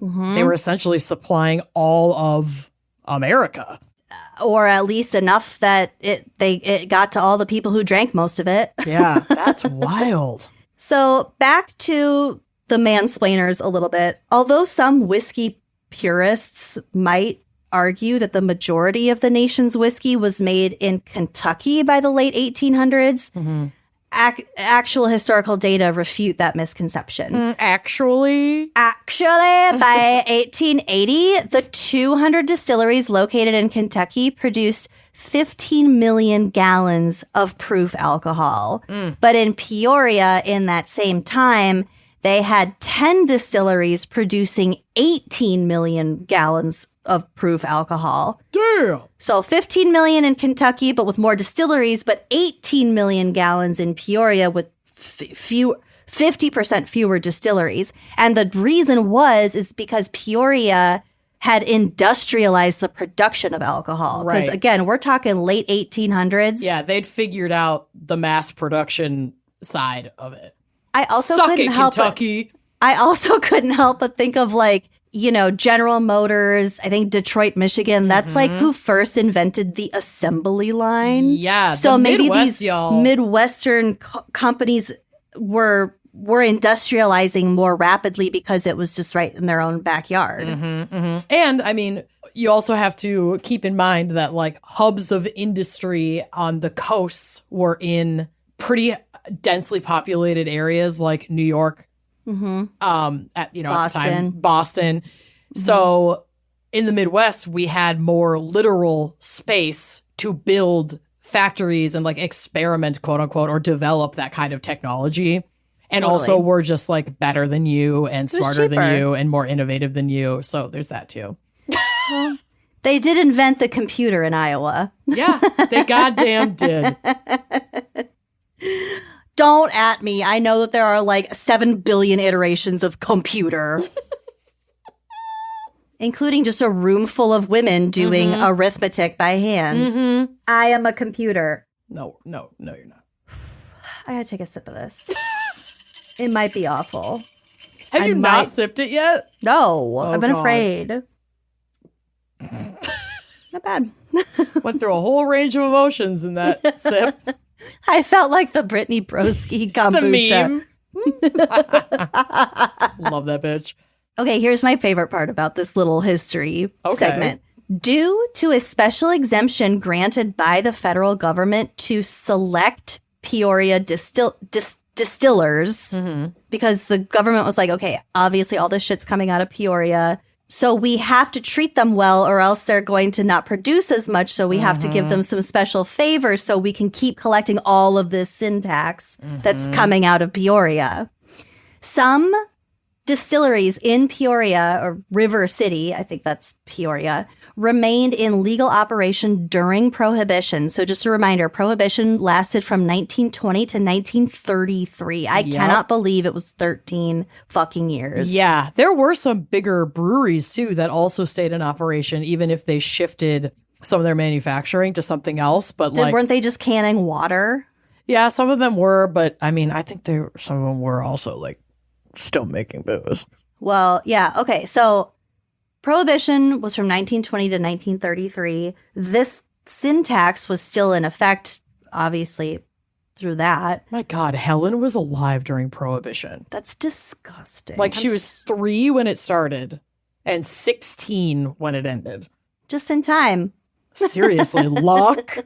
Mm-hmm. They were essentially supplying all of America. Or at least enough that it got to all the people who drank most of it. Yeah, that's wild. So back to the mansplainers a little bit. Although some whiskey purists might argue that the majority of the nation's whiskey was made in Kentucky by the late 1800s, mm-hmm. Actual historical data refute that misconception. Actually, by 1880, the 200 distilleries located in Kentucky produced 15 million gallons of proof alcohol. But in Peoria, in that same time, they had 10 distilleries producing 18 million gallons of proof alcohol. Damn. So 15 million in Kentucky, but with more distilleries, but 18 million gallons in Peoria with 50% fewer distilleries. And the reason is because Peoria had industrialized the production of alcohol. Because again, we're talking late 1800s. Yeah, they'd figured out the mass production side of it. I also couldn't help but think of like, you know, General Motors, I think Detroit, Michigan. That's like who first invented the assembly line. Yeah. So maybe these Midwestern companies were industrializing more rapidly because it was just right in their own backyard. Mm-hmm, mm-hmm. And I mean, you also have to keep in mind that like hubs of industry on the coasts were in pretty densely populated areas like New York, mm-hmm. At the time, Boston. Mm-hmm. So in the Midwest, we had more literal space to build factories and like experiment, quote unquote, or develop that kind of technology. And also we're just like better than you and smarter than you and more innovative than you. So there's that too. Well, they did invent the computer in Iowa. Yeah, they goddamn did. Don't at me. I know that there are like 7 billion iterations of computer. Including just a room full of women doing arithmetic by hand. Mm-hmm. I am a computer. No, you're not. I gotta take a sip of this. It might be awful. Have you not sipped it yet? No, I've been afraid. Not bad. Went through a whole range of emotions in that sip. I felt like the Brittany Broski kombucha. The meme. Love that bitch. Okay, here's my favorite part about this little history segment. Due to a special exemption granted by the federal government to select Peoria distillers, because the government was like, okay, obviously all this shit's coming out of Peoria, so we have to treat them well or else they're going to not produce as much, so we have to give them some special favors so we can keep collecting all of this sin tax that's coming out of Peoria. Some distilleries in Peoria, or River City, I think that's Peoria, remained in legal operation during Prohibition. So just a reminder, Prohibition lasted from 1920 to 1933. I cannot believe it was 13 fucking years. Yeah, there were some bigger breweries, too, that also stayed in operation, even if they shifted some of their manufacturing to something else. But weren't they just canning water? Yeah, some of them were, but I mean, I think some of them were also like still making booze. Well, yeah. Okay. So Prohibition was from 1920 to 1933. This sin tax was still in effect, obviously, through that. My God, Helen was alive during Prohibition. That's disgusting. Like she was 3 when it started and 16 when it ended. Just in time. Seriously, luck.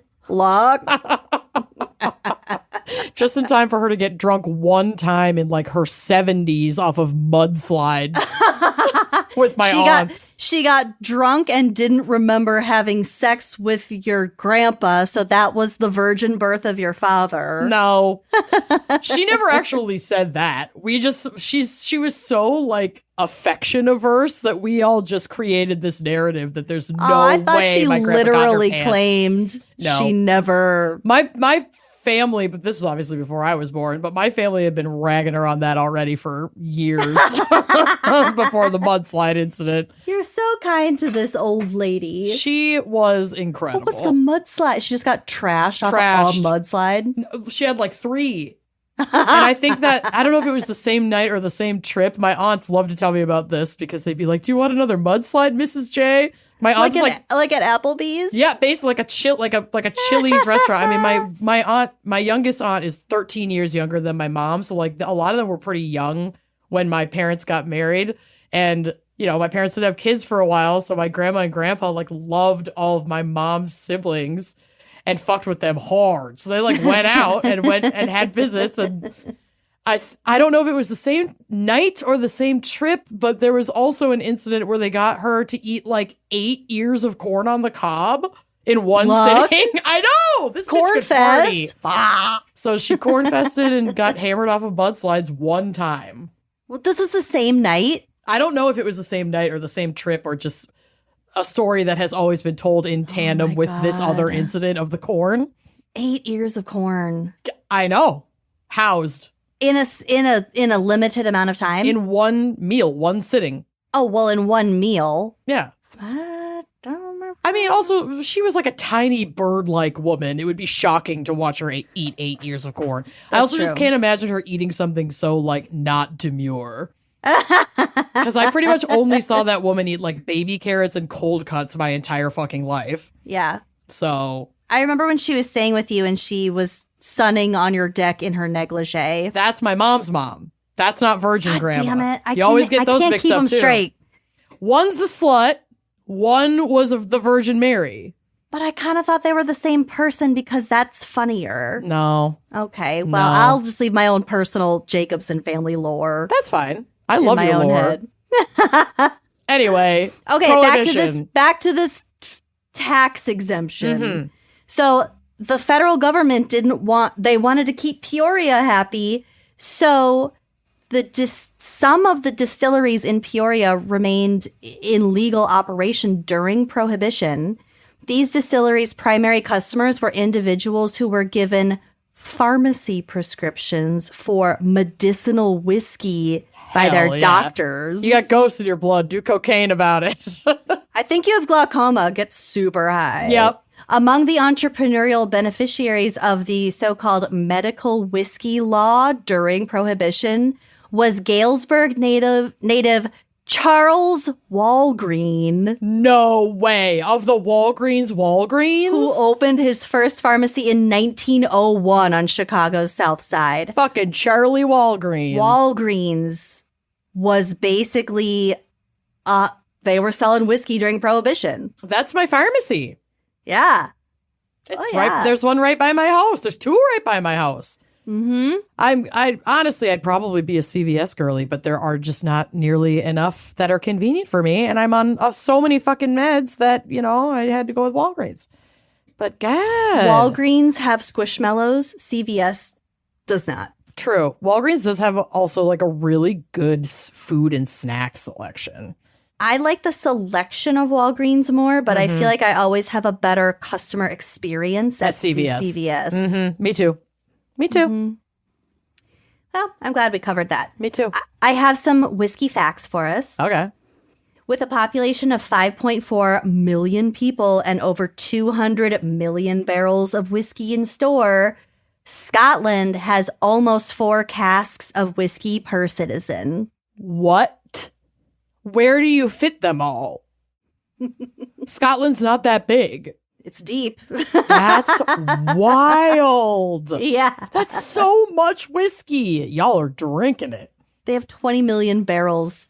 Just in time for her to get drunk one time in like her 70s off of mudslides. with my aunts. She got drunk and didn't remember having sex with your grandpa, so that was the virgin birth of your father. No. She never actually said that. She was so like affection averse that we all just created this narrative that there's no way I thought she my grandpa literally got her pants. claimed she never. My family, but this is obviously before I was born, but my family had been ragging her on that already for years before the mudslide incident. You're so kind to this old lady. She was incredible. What was the mudslide? She just got trashed off a mudslide? She had like 3. And I think that, I don't know if it was the same night or the same trip. My aunts love to tell me about this because they'd be like, do you want another mudslide, Mrs. J? My aunt's like at Applebee's? Yeah, basically like a Chili's restaurant. I mean, my youngest aunt is 13 years younger than my mom. So like a lot of them were pretty young when my parents got married. And, you know, my parents didn't have kids for a while. So my grandma and grandpa like loved all of my mom's siblings and fucked with them hard. So they like went out and had visits. And I don't know if it was the same night or the same trip, but there was also an incident where they got her to eat like 8 ears of corn on the cob in one sitting. I know! This bitch could party. So she corn fested and got hammered off of mudslides one time. Well, this was the same night? I don't know if it was the same night or the same trip or just a story that has always been told in tandem with this other incident of the corn. 8 ears of corn. I know. Housed. In a limited amount of time? In one meal, one sitting. Oh, well, in one meal. Yeah. I don't remember. I mean, also, she was like a tiny bird-like woman. It would be shocking to watch her eat 8 ears of corn. I also just can't imagine her eating something so, like, not demure. Because I pretty much only saw that woman eat, like, baby carrots and cold cuts my entire fucking life. Yeah. So. I remember when she was staying with you and she was sunning on your deck in her negligee. That's my mom's mom. That's not virgin God grandma. Damn it. You always get those mixed up, too. I can't keep them straight. One's a slut. One was of the Virgin Mary. But I kind of thought they were the same person because that's funnier. No. Okay. Well, I'll just leave my own personal Jacobson family lore. That's fine. I love your lore. Anyway. Okay, back to this tax exemption. Mm-hmm. So the federal government they wanted to keep Peoria happy. So some of the distilleries in Peoria remained in legal operation during Prohibition. These distilleries' primary customers were individuals who were given pharmacy prescriptions for medicinal whiskey by their doctors. You got ghosts in your blood. Do cocaine about it. I think you have glaucoma. Get super high. Yep. Among the entrepreneurial beneficiaries of the so-called medical whiskey law during Prohibition was Galesburg native Charles Walgreen. No way. Of the Walgreens? Who opened his first pharmacy in 1901 on Chicago's South Side. Fucking Charlie Walgreen. Walgreens was basically, they were selling whiskey during Prohibition. That's my pharmacy. Yeah. It's right. There's one right by my house. There's 2 right by my house. Mm-hmm. I'd probably be a CVS girly, but there are just not nearly enough that are convenient for me. And I'm on so many fucking meds that, you know, I had to go with Walgreens. But God. Walgreens have Squishmallows. CVS does not. True. Walgreens does have also like a really good food and snack selection. I like the selection of Walgreens more, but I feel like I always have a better customer experience at CVS. Mm-hmm. Me too. Mm-hmm. Well, I'm glad we covered that. Me too. I have some whiskey facts for us. Okay. With a population of 5.4 million people and over 200 million barrels of whiskey in store, Scotland has almost 4 casks of whiskey per citizen. What? Where do you fit them all? Scotland's not that big. It's deep. That's wild. Yeah. That's so much whiskey. Y'all are drinking it. They have 20 million barrels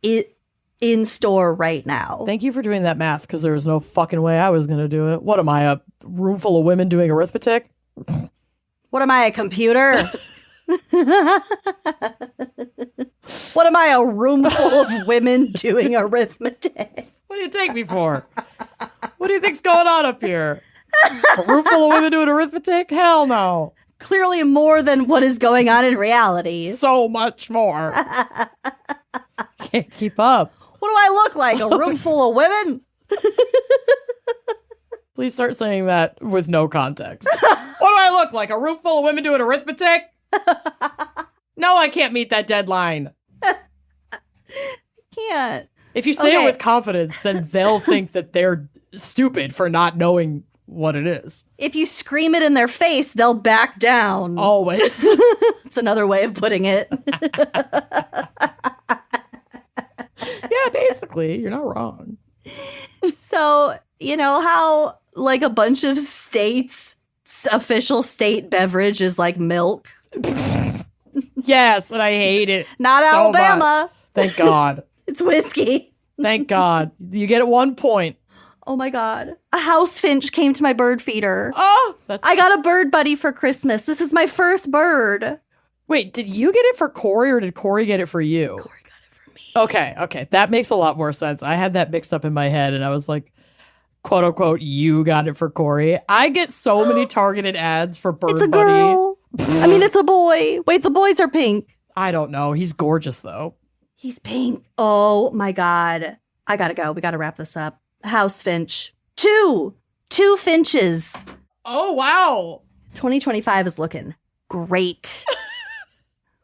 in store right now. Thank you for doing that math, because there was no fucking way I was going to do it. What am I, a room full of women doing arithmetic? What am I, a computer? What am I, a room full of women doing arithmetic? What do you take me for? What do you think's going on up here? A room full of women doing arithmetic? Hell no. Clearly more than what is going on in reality. So much more. Can't keep up. What do I look like? A room full of women? Please start saying that with no context. What do I look like? A room full of women doing arithmetic? No, I can't meet that deadline. Can't. If you say it with confidence, then they'll think that they're stupid for not knowing what it is. If you scream it in their face, they'll back down. Always. It's another way of putting it. Yeah, basically, you're not wrong. So, you know how like a bunch of states' official state beverage is like milk? Yes, and I hate it. Not so Alabama. Much. Thank God. It's whiskey. Thank God. You get 1 point. Oh my God. A house finch came to my bird feeder. Oh, I got a bird buddy for Christmas. This is my first bird. Wait, did you get it for Corey or did Corey get it for you? Corey got it for me. Okay. That makes a lot more sense. I had that mixed up in my head and I was like, quote unquote, you got it for Corey. I get so many targeted ads for Bird It's a Buddy. girl. I mean, it's a boy. Wait, the boys are pink. I don't know. He's gorgeous though. He's pink. Oh my God. I gotta go. We gotta wrap this up. House finch. Two finches. Oh, wow. 2025 is looking great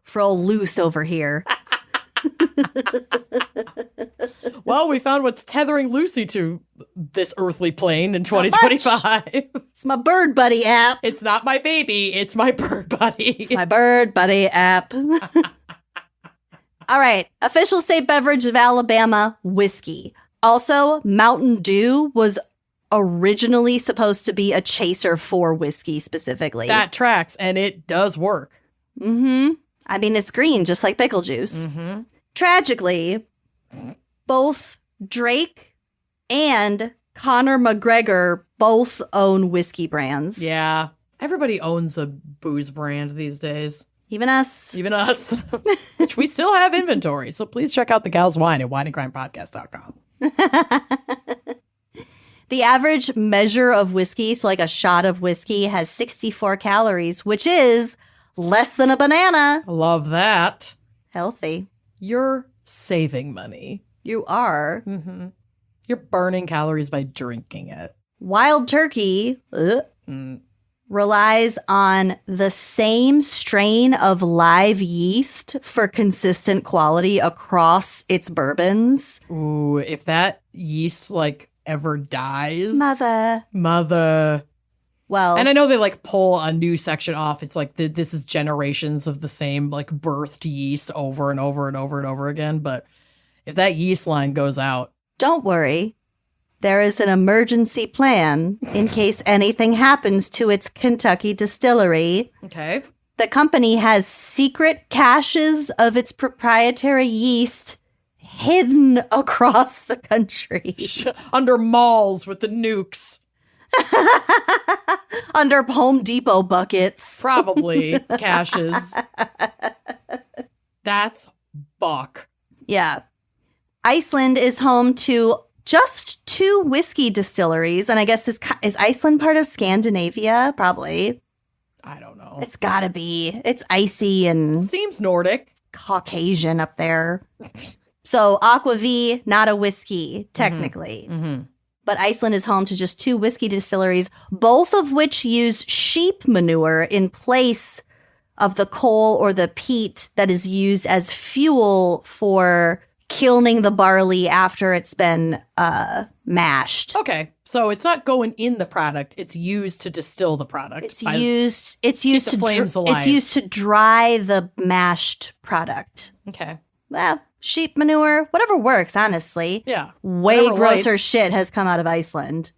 for old Loose over here. Well, we found what's tethering Lucy to this earthly plane in 2025. It's my Bird Buddy app. It's not my baby. It's my Bird Buddy. It's my Bird Buddy app. All right. Official state beverage of Alabama, whiskey. Also, Mountain Dew was originally supposed to be a chaser for whiskey specifically. That tracks, and it does work. Mm-hmm. I mean, it's green, just like pickle juice. Mm-hmm. Tragically, both Drake and Conor McGregor both own whiskey brands. Yeah. Everybody owns a booze brand these days. Even us. Even us. Which we still have inventory. So please check out the Gal's Wine at wineandgrindpodcast.com. The average measure of whiskey, so like a shot of whiskey, has 64 calories, which is less than a banana. Love that. Healthy. You're saving money. You are. Mm-hmm. You're burning calories by drinking it. Wild turkey relies on the same strain of live yeast for consistent quality across its bourbons. Ooh, if that yeast like ever dies. Mother. Well, and I know they like pull a new section off. It's like this is generations of the same like birthed yeast over and over and over and over again. But if that yeast line goes out, don't worry. There is an emergency plan in case anything happens to its Kentucky distillery. Okay. The company has secret caches of its proprietary yeast hidden across the country. Under malls with the nukes. Under Home Depot buckets. Probably caches. That's buck. Yeah. Iceland is home to just 2 whiskey distilleries. And I guess is Iceland part of Scandinavia? Probably. I don't know. It's gotta be. It's icy and seems Nordic. Caucasian up there. So Aquavit, not a whiskey, technically. Mm-hmm. But Iceland is home to just 2 whiskey distilleries, both of which use sheep manure in place of the coal or the peat that is used as fuel for kilning the barley after it's been mashed. Okay, so it's not going in the product; it's used to distill the product. It's used to dry the mashed product. Okay. Well, sheep manure, whatever works, honestly. Yeah. Way Whatever grosser lights. shit has come out of Iceland.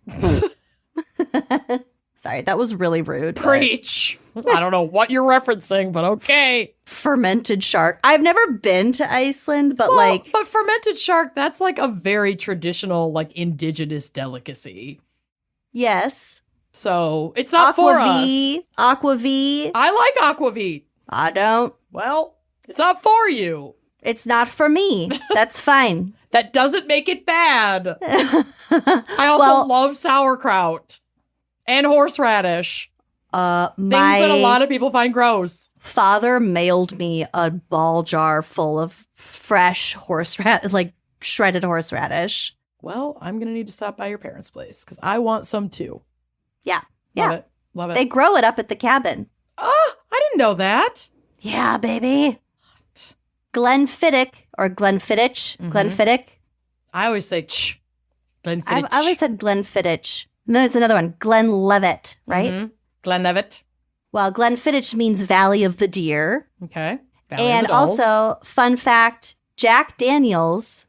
Sorry, that was really rude. Preach. I don't know what you're referencing, but okay. Fermented shark. I've never been to Iceland, but But fermented shark, that's like a very traditional, like indigenous delicacy. Yes. So it's not for us. Aquavit. I like aquavit. I don't. Well, it's not for you. It's not for me. That's fine. That doesn't make it bad. I also love sauerkraut and horseradish. Things that a lot of people find gross. Father mailed me a ball jar full of fresh horseradish, like shredded horseradish. Well, I'm going to need to stop by your parents' place because I want some too. Yeah. Love it. They grow it up at the cabin. Oh, I didn't know that. Yeah, baby. Glenfiddich or Glenfiddich. Glenfiddich. I always say Glenfiddich. I always said Glenfiddich. And then there's another one, Glenlivet, right? Glenlivet. Well, Glenfiddich means Valley of the Deer. Okay. And also, fun fact, Jack Daniels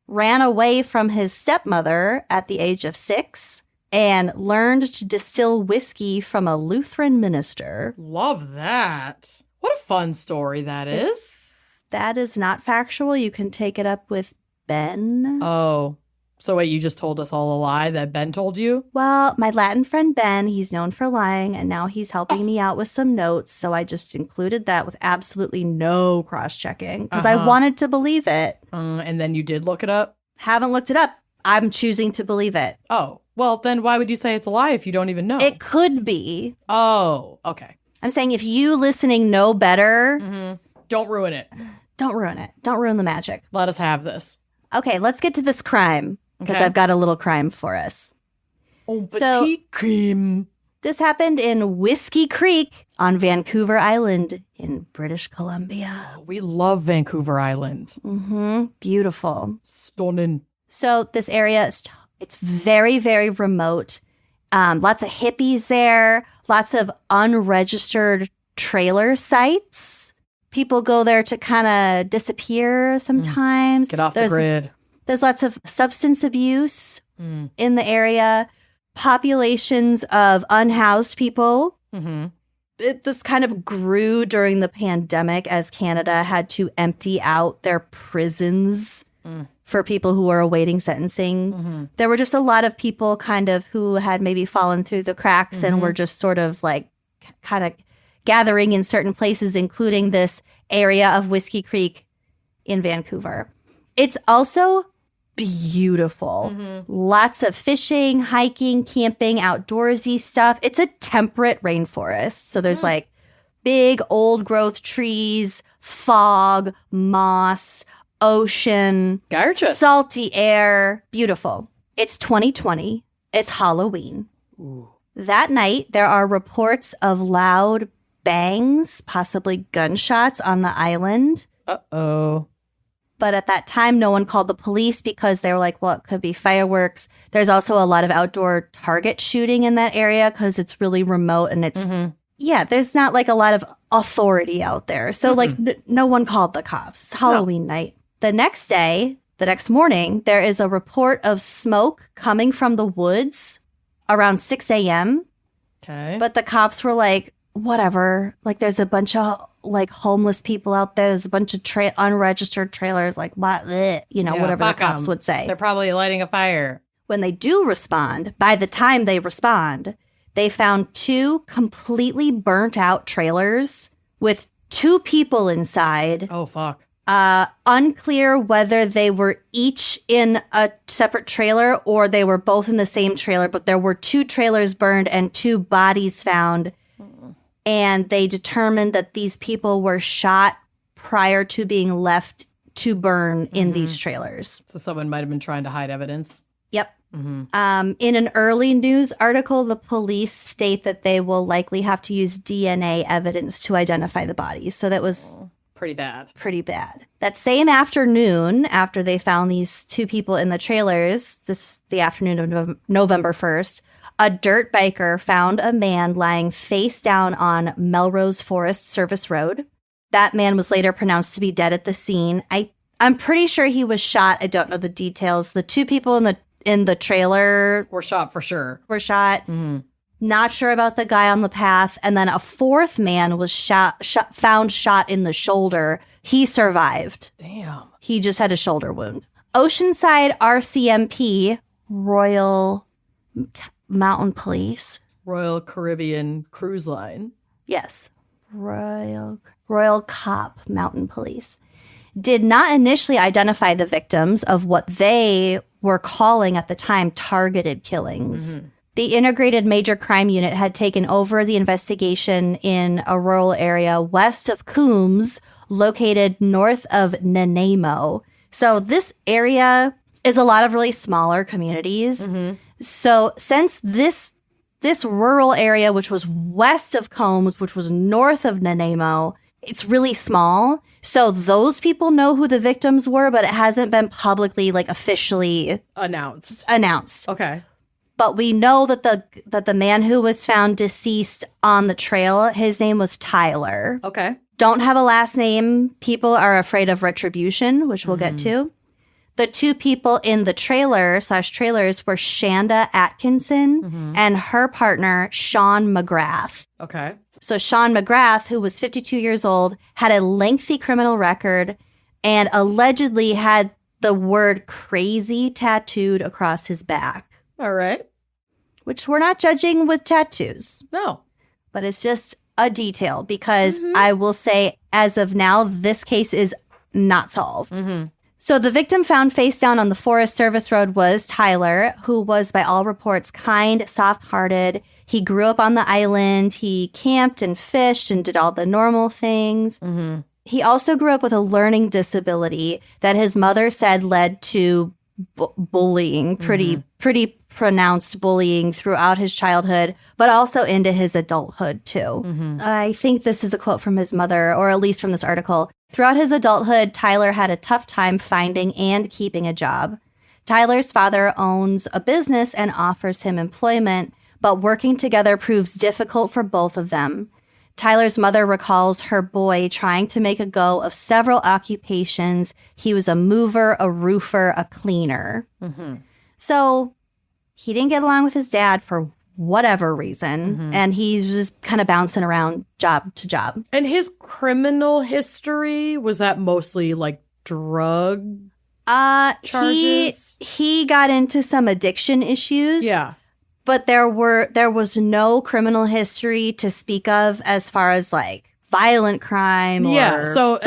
ran away from his stepmother at the age of 6 and learned to distill whiskey from a Lutheran minister. Love that. What a fun story that is. If that is not factual, you can take it up with Ben. Oh. So wait, you just told us all a lie that Ben told you? Well, my Latin friend Ben, he's known for lying, and now he's helping me out with some notes, so I just included that with absolutely no cross-checking, because I wanted to believe it. And then you did look it up? Haven't looked it up. I'm choosing to believe it. Oh, well, then why would you say it's a lie if you don't even know? It could be. Oh, okay. I'm saying if you listening know better... Don't ruin it. Don't ruin it. Don't ruin the magic. Let us have this. Okay, let's get to this crime. Because I've got a little crime for us. Oh, petite crime. This happened in Whiskey Creek on Vancouver Island in British Columbia. Oh, we love Vancouver Island. Beautiful. Stunning. So this area, it's very, very remote. Lots of hippies there. Lots of unregistered trailer sites. People go there to kind of disappear sometimes. Get off the grid. There's lots of substance abuse in the area, populations of unhoused people. This kind of grew during the pandemic as Canada had to empty out their prisons for people who were awaiting sentencing. There were just a lot of people kind of who had maybe fallen through the cracks and were just sort of like kind of gathering in certain places, including this area of Whiskey Creek in Vancouver. It's also beautiful. Lots of fishing, hiking, camping, outdoorsy stuff. It's a temperate rainforest. So there's like big old growth trees, fog, moss, ocean, salty air. Beautiful. It's 2020. It's Halloween. Ooh. That night, there are reports of loud bangs, possibly gunshots on the island. Uh-oh. But at that time, no one called the police because they were like, well, it could be fireworks. There's also a lot of outdoor target shooting in that area because it's really remote and it's, there's not like a lot of authority out there. So like no one called the cops. It's Halloween night. The next day, the next morning, there is a report of smoke coming from the woods around 6 a.m. Okay. But the cops were like, whatever. Like there's a bunch of like homeless people out there. There's a bunch of unregistered trailers, like what, whatever the cops would say. They're probably lighting a fire. When they do respond, by the time they respond, they found 2 completely burnt out trailers with 2 people inside. Oh, fuck. Unclear whether they were each in a separate trailer or they were both in the same trailer, but there were 2 trailers burned and 2 bodies found. And they determined that these people were shot prior to being left to burn in these trailers. So someone might have been trying to hide evidence. Yep. In an early news article, the police state that they will likely have to use DNA evidence to identify the bodies. So that was pretty bad. Pretty bad. That same afternoon, after they found these 2 people in the trailers, the afternoon of November 1st, a dirt biker found a man lying face down on Melrose Forest Service Road. That man was later pronounced to be dead at the scene. I'm pretty sure he was shot. I don't know the details. The 2 people in the trailer were shot for sure. Were shot. Not sure about the guy on the path. And then a 4th man was found shot in the shoulder. He survived. Damn. He just had a shoulder wound. Oceanside RCMP, Royal Mountain Police. Royal Caribbean Cruise Line. Yes. Royal Cop Mountain Police did not initially identify the victims of what they were calling at the time targeted killings. Mm-hmm. The Integrated Major Crime Unit had taken over the investigation in a rural area west of Coombs, located north of Nanaimo. So this area is a lot of really smaller communities. Mm-hmm. So since this rural area, which was west of Combs, which was north of Nanaimo, it's really small. So those people know who the victims were, but it hasn't been publicly, like, officially announced. Okay. But we know that the man who was found deceased on the trail, his name was Tyler. Okay. Don't have a last name. People are afraid of retribution, which we'll get to. The two people in the trailers were Shanda Atkinson and her partner, Sean McGrath. Okay. So Sean McGrath, who was 52 years old, had a lengthy criminal record and allegedly had the word crazy tattooed across his back. All right. Which we're not judging with tattoos. No. But it's just a detail because I will say, as of now, this case is not solved. Mm-hmm. So the victim found face down on the Forest Service Road was Tyler, who was by all reports kind, soft-hearted. He grew up on the island. He camped and fished and did all the normal things. Mm-hmm. He also grew up with a learning disability that his mother said led to bullying, pretty pronounced bullying throughout his childhood, but also into his adulthood too. Mm-hmm. I think this is a quote from his mother, or at least from this article. Throughout his adulthood, Tyler had a tough time finding and keeping a job. Tyler's father owns a business and offers him employment, but working together proves difficult for both of them. Tyler's mother recalls her boy trying to make a go of several occupations. He was a mover, a roofer, a cleaner. Mm-hmm. So he didn't get along with his dad for whatever reason, and he's just kind of bouncing around job to job. And his criminal history, was that mostly like drug charges? He got into some addiction issues. Yeah. But there was no criminal history to speak of as far as like violent crime or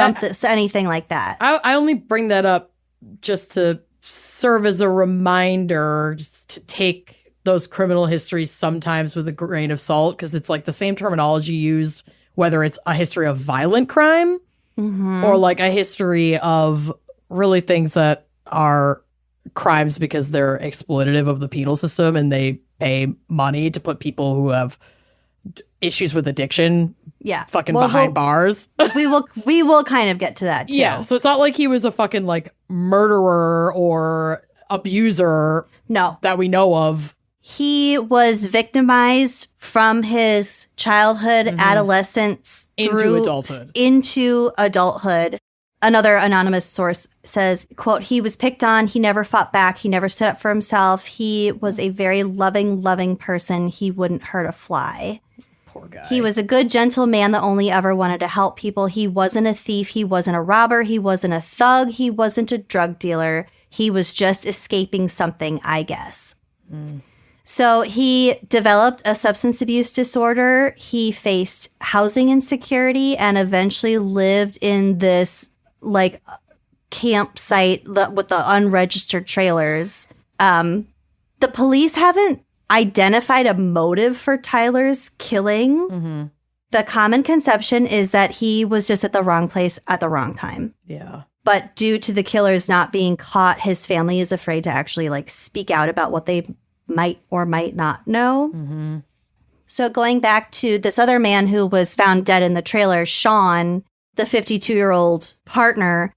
anything like that. I only bring that up just to serve as a reminder, just to take those criminal histories sometimes with a grain of salt, because it's like the same terminology used, whether it's a history of violent crime or like a history of really things that are crimes because they're exploitative of the penal system and they pay money to put people who have issues with addiction behind bars. we will kind of get to that too. Yeah, so it's not like he was a fucking like murderer or abuser that we know of. He was victimized from his childhood, adolescence, into adulthood. Another anonymous source says, quote, he was picked on. He never fought back. He never stood up for himself. He was a very loving person. He wouldn't hurt a fly. Poor guy. He was a good, gentle man that only ever wanted to help people. He wasn't a thief. He wasn't a robber. He wasn't a thug. He wasn't a drug dealer. He was just escaping something, I guess. So he developed a substance abuse disorder. He faced housing insecurity and eventually lived in this like campsite with the unregistered trailers. The police haven't identified a motive for Tyler's killing. The common conception is that he was just at the wrong place at the wrong time. Yeah. But due to the killers not being caught, his family is afraid to actually like speak out about what they might or might not know. So going back to this other man who was found dead in the trailer, Sean, the 52-year-old partner,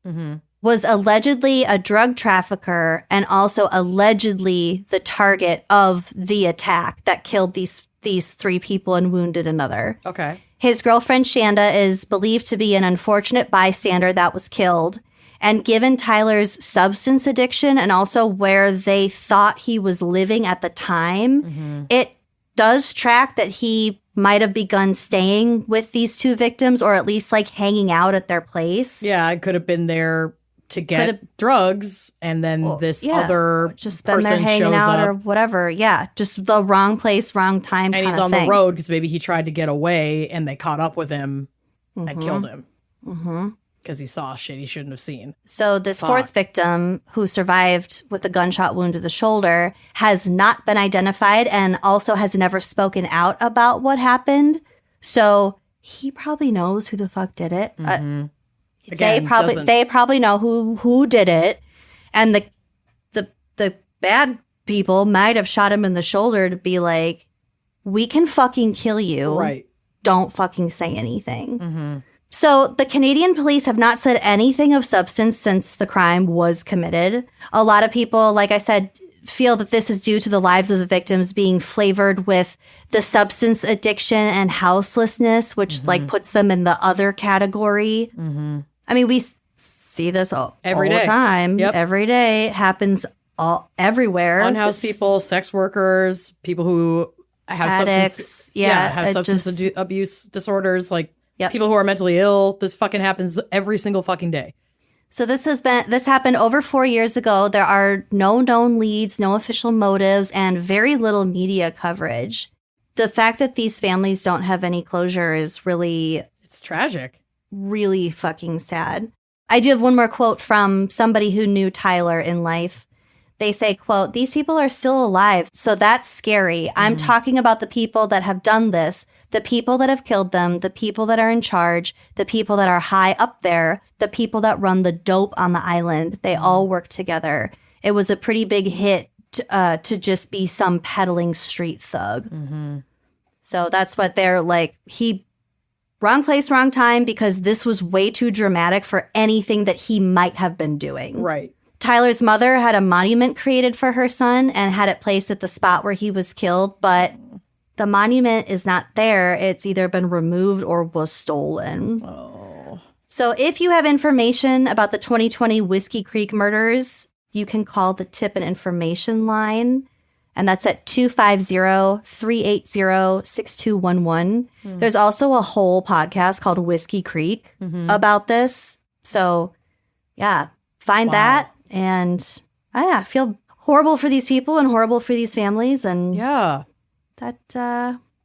was allegedly a drug trafficker and also allegedly the target of the attack that killed these three people and wounded another. Okay. His girlfriend, Shanda, is believed to be an unfortunate bystander that was killed. And given Tyler's substance addiction and also where they thought he was living at the time, it does track that he might have begun staying with these two victims or at least like hanging out at their place. Yeah, I could have been there to get drugs and then other just been there hanging out or whatever. Yeah, just the wrong place, wrong time. And he's on the road because maybe he tried to get away and they caught up with him and killed him. because he saw shit he shouldn't have seen. So this fourth victim, who survived with a gunshot wound to the shoulder, has not been identified and also has never spoken out about what happened. So he probably knows who the fuck did it. Again, they probably know who did it, and the bad people might have shot him in the shoulder to be like, we can fucking kill you. Right. Don't fucking say anything. So the Canadian police have not said anything of substance since the crime was committed. A lot of people, like I said, feel that this is due to the lives of the victims being flavored with the substance addiction and houselessness, which like puts them in the other category. I mean, we see this all the time. Yep. Every day. It happens everywhere. Unhoused people, sex workers, people who have addicts, substance abuse disorders, like people who are mentally ill. This fucking happens every single fucking day. So this happened over 4 years ago. There are no known leads, no official motives, and very little media coverage. The fact that these families don't have any closure is it's tragic. Really fucking sad. I do have one more quote from somebody who knew Tyler in life. They say, quote, "These people are still alive, so that's scary. I'm talking about the people that have done this, the people that have killed them, the people that are in charge, the people that are high up there, the people that run the dope on the island. They all work together. It was a pretty big hit to just be some peddling street thug." So that's what they're like. Wrong place, wrong time, because this was way too dramatic for anything that he might have been doing. Right. Tyler's mother had a monument created for her son and had it placed at the spot where he was killed, but the monument is not there. It's either been removed or was stolen. Oh. So if you have information about the 2020 Whiskey Creek murders, you can call the Tip and Information line, and that's at 250-380-6211. There's also a whole podcast called Whiskey Creek about this. So, yeah, find that. And I feel horrible for these people and horrible for these families. And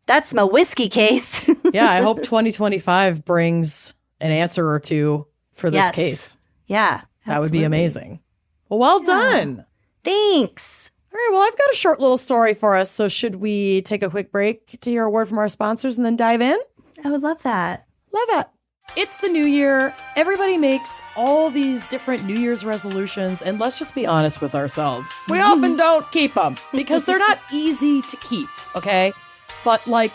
that's my whiskey case. Yeah, I hope 2025 brings an answer or two for this case. Yeah, that would be amazing. Well done. Thanks. All right, well, I've got a short little story for us. So should we take a quick break to hear a word from our sponsors and then dive in? I would love that. Love it. It's the new year. Everybody makes all these different New Year's resolutions, and let's just be honest with ourselves. We often don't keep them because they're not easy to keep, okay? But like,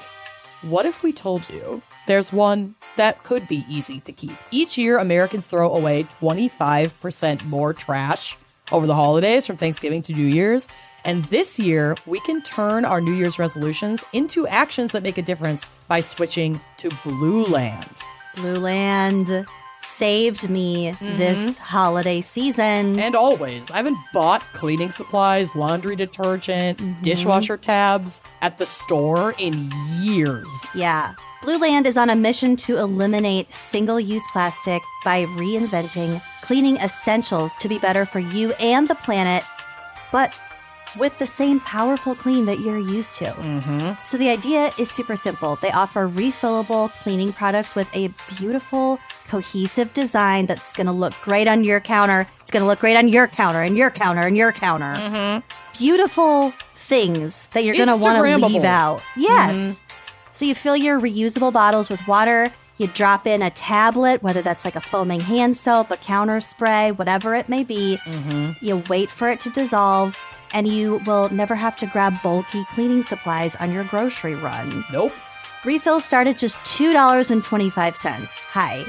what if we told you there's one that could be easy to keep? Each year, Americans throw away 25% more trash over the holidays from Thanksgiving to New Year's. And this year, we can turn our New Year's resolutions into actions that make a difference by switching to Blue Land. Blue Land saved me this holiday season. And always. I haven't bought cleaning supplies, laundry detergent, dishwasher tabs at the store in years. Yeah. Blue Land is on a mission to eliminate single-use plastic by reinventing cleaning essentials to be better for you and the planet, but with the same powerful clean that you're used to. So the idea is super simple. They offer refillable cleaning products with a beautiful, cohesive design that's going to look great on your counter. It's going to look great on your counter and your counter and your counter. Beautiful things that you're going to want to leave out. Yes. So you fill your reusable bottles with water. You drop in a tablet, whether that's like a foaming hand soap, a counter spray, whatever it may be. You wait for it to dissolve, and you will never have to grab bulky cleaning supplies on your grocery run. Nope. Refills start at just $2.25. Hi.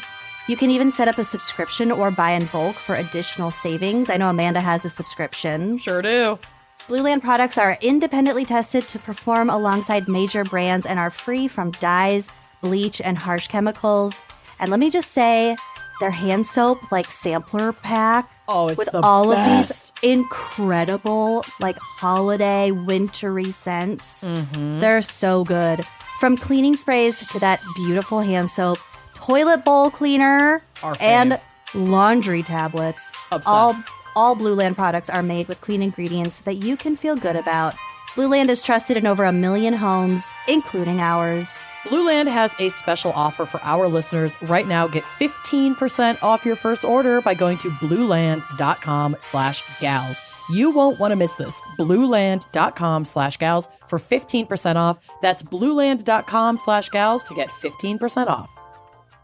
You can even set up a subscription or buy in bulk for additional savings. I know Amanda has a subscription. Sure do. Blue Land products are independently tested to perform alongside major brands and are free from dyes, bleach, and harsh chemicals. And let me just say, their hand soap, like sampler pack, it's with the all best. of these incredible, like holiday, wintry scents. They're so good. From cleaning sprays to that beautiful hand soap, toilet bowl cleaner, Our and fave. laundry tablets. Obsessed. All Blue Land products are made with clean ingredients that you can feel good about. Blue Land is trusted in over 1 million homes, including ours. Blue Land has a special offer for our listeners right now. Get 15% off your first order by going to blueland.com/gals. You won't want to miss this. blueland.com/gals for 15% off. That's blueland.com/gals to get 15% off.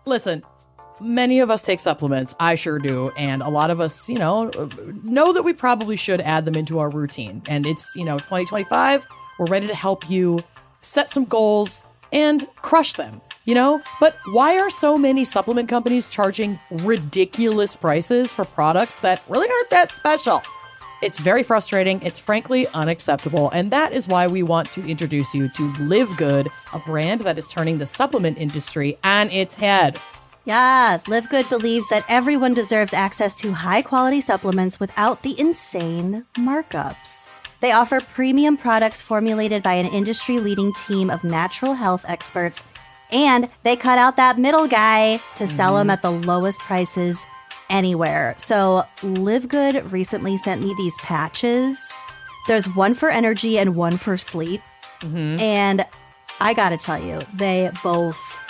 Listen, many of us take supplements. I sure do. And a lot of us, know that we probably should add them into our routine. And it's, 2025. We're ready to help you set some goals and crush them, But why are so many supplement companies charging ridiculous prices for products that really aren't that special? It's very frustrating. It's frankly unacceptable. And that is why we want to introduce you to Live Good, a brand that is turning the supplement industry on its head. Yeah, Live Good believes that everyone deserves access to high-quality supplements without the insane markups. They offer premium products formulated by an industry-leading team of natural health experts, and they cut out that middle guy to sell them at the lowest prices anywhere. So Live Good recently sent me these patches. There's one for energy and one for sleep. And I gotta tell you, they both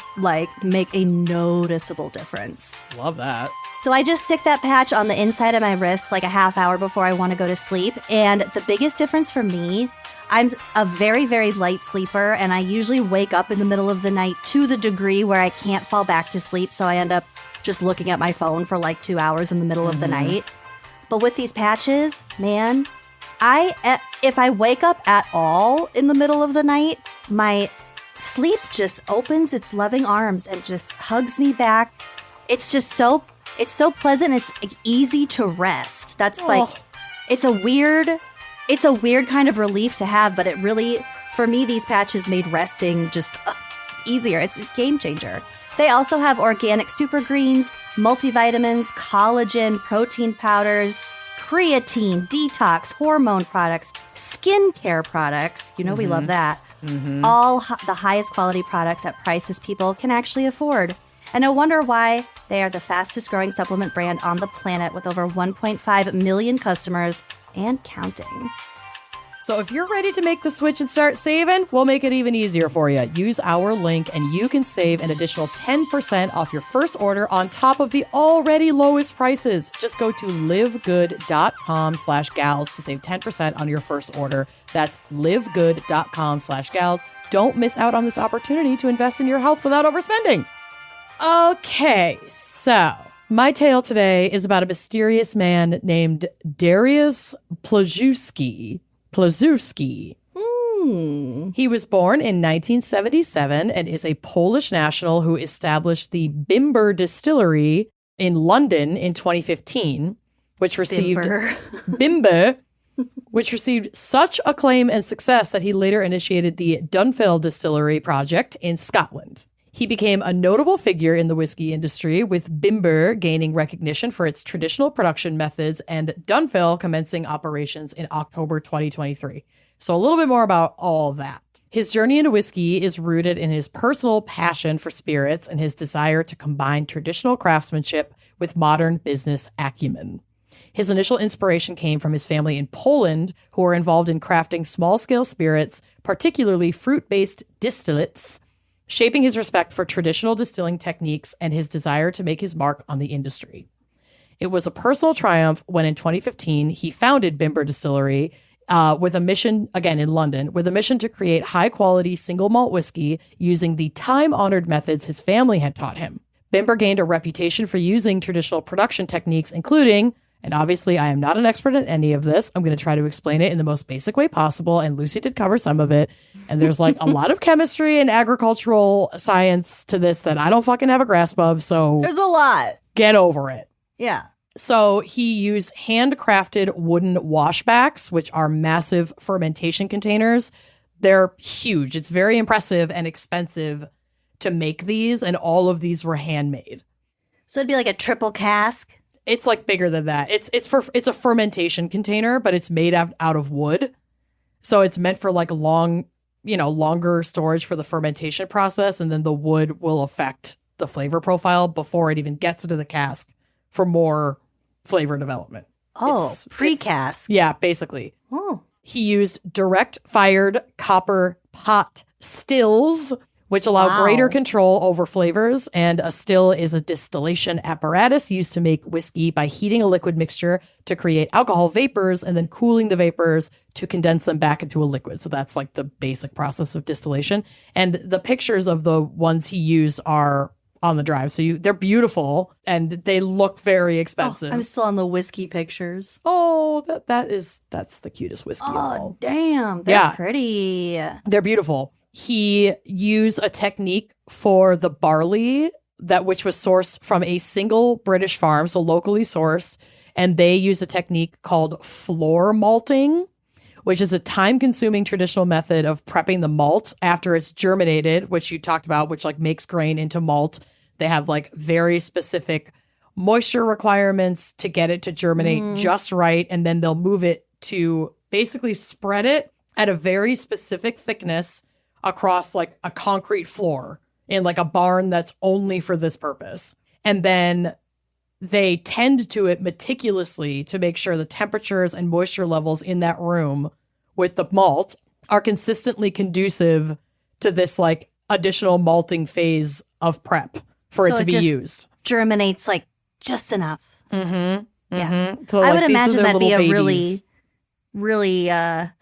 make a noticeable difference. Love that. So I just stick that patch on the inside of my wrist a half hour before I want to go to sleep. And the biggest difference for me, I'm a very, very light sleeper, and I usually wake up in the middle of the night to the degree where I can't fall back to sleep. So I end up just looking at my phone for 2 hours in the middle of the night. But with these patches, man, if I wake up at all in the middle of the night, my sleep just opens its loving arms and just hugs me back. It's just so pleasant. It's easy to rest. That's it's a weird kind of relief to have, but it really, for me, these patches made resting just easier. It's a game changer. They also have organic super greens, multivitamins, collagen, protein powders, creatine, detox, hormone products, skincare products. We love that. All the highest quality products at prices people can actually afford. And no wonder why they are the fastest growing supplement brand on the planet with over 1.5 million customers and counting. So if you're ready to make the switch and start saving, we'll make it even easier for you. Use our link and you can save an additional 10% off your first order on top of the already lowest prices. Just go to livegood.com/gals to save 10% on your first order. That's livegood.com/gals. Don't miss out on this opportunity to invest in your health without overspending. Okay, so my tale today is about a mysterious man named Darius Plazi. He was born in 1977 and is a Polish national who established the Bimber distillery in London in 2015, which received which received such acclaim and success that he later initiated the Dunfell Distillery project in Scotland. He became a notable figure in the whiskey industry, with Bimber gaining recognition for its traditional production methods and Dunfell commencing operations in October 2023. So a little bit more about all that. His journey into whiskey is rooted in his personal passion for spirits and his desire to combine traditional craftsmanship with modern business acumen. His initial inspiration came from his family in Poland, who were involved in crafting small-scale spirits, particularly fruit-based distillates, shaping his respect for traditional distilling techniques and his desire to make his mark on the industry. It was a personal triumph when in 2015 he founded Bimber Distillery with a mission, again in London, with a mission to create high-quality single malt whiskey using the time-honored methods his family had taught him. Bimber gained a reputation for using traditional production techniques, including, and obviously I am not an expert in any of this, I'm going to try to explain it in the most basic way possible, and Lucy did cover some of it, and there's a lot of chemistry and agricultural science to this that I don't fucking have a grasp of, so there's a lot. Get over it. Yeah. So he used handcrafted wooden washbacks, which are massive fermentation containers. They're huge. It's very impressive and expensive to make these, and all of these were handmade. So it'd be like a triple cask? It's bigger than that. It's a fermentation container, but it's made out of wood. So it's meant for longer storage for the fermentation process, and then the wood will affect the flavor profile before it even gets into the cask for more flavor development. Oh, pre-cask. Yeah, basically. Oh. He used direct fired copper pot stills, which allow greater control over flavors. And a still is a distillation apparatus used to make whiskey by heating a liquid mixture to create alcohol vapors and then cooling the vapors to condense them back into a liquid. So that's like the basic process of distillation. And the pictures of the ones he used are on the drive. So they're beautiful and they look very expensive. I'm still on the whiskey pictures. Oh, that's the cutest whiskey of all. Damn. They're pretty. They're beautiful. He used a technique for the barley which was sourced from a single British farm, so locally sourced, and they used a technique called floor malting, which is a time-consuming traditional method of prepping the malt after it's germinated, which you talked about, which like makes grain into malt. They have like very specific moisture requirements to get it to germinate just right, and then they'll move it to basically spread it at a very specific thickness across like a concrete floor in like a barn that's only for this purpose. And then they tend to it meticulously to make sure the temperatures and moisture levels in that room with the malt are consistently conducive to this like additional malting phase of prep for it to be used. Germinates like just enough. Mm-hmm. Yeah. Mm-hmm. So, I would imagine that'd be a babies. really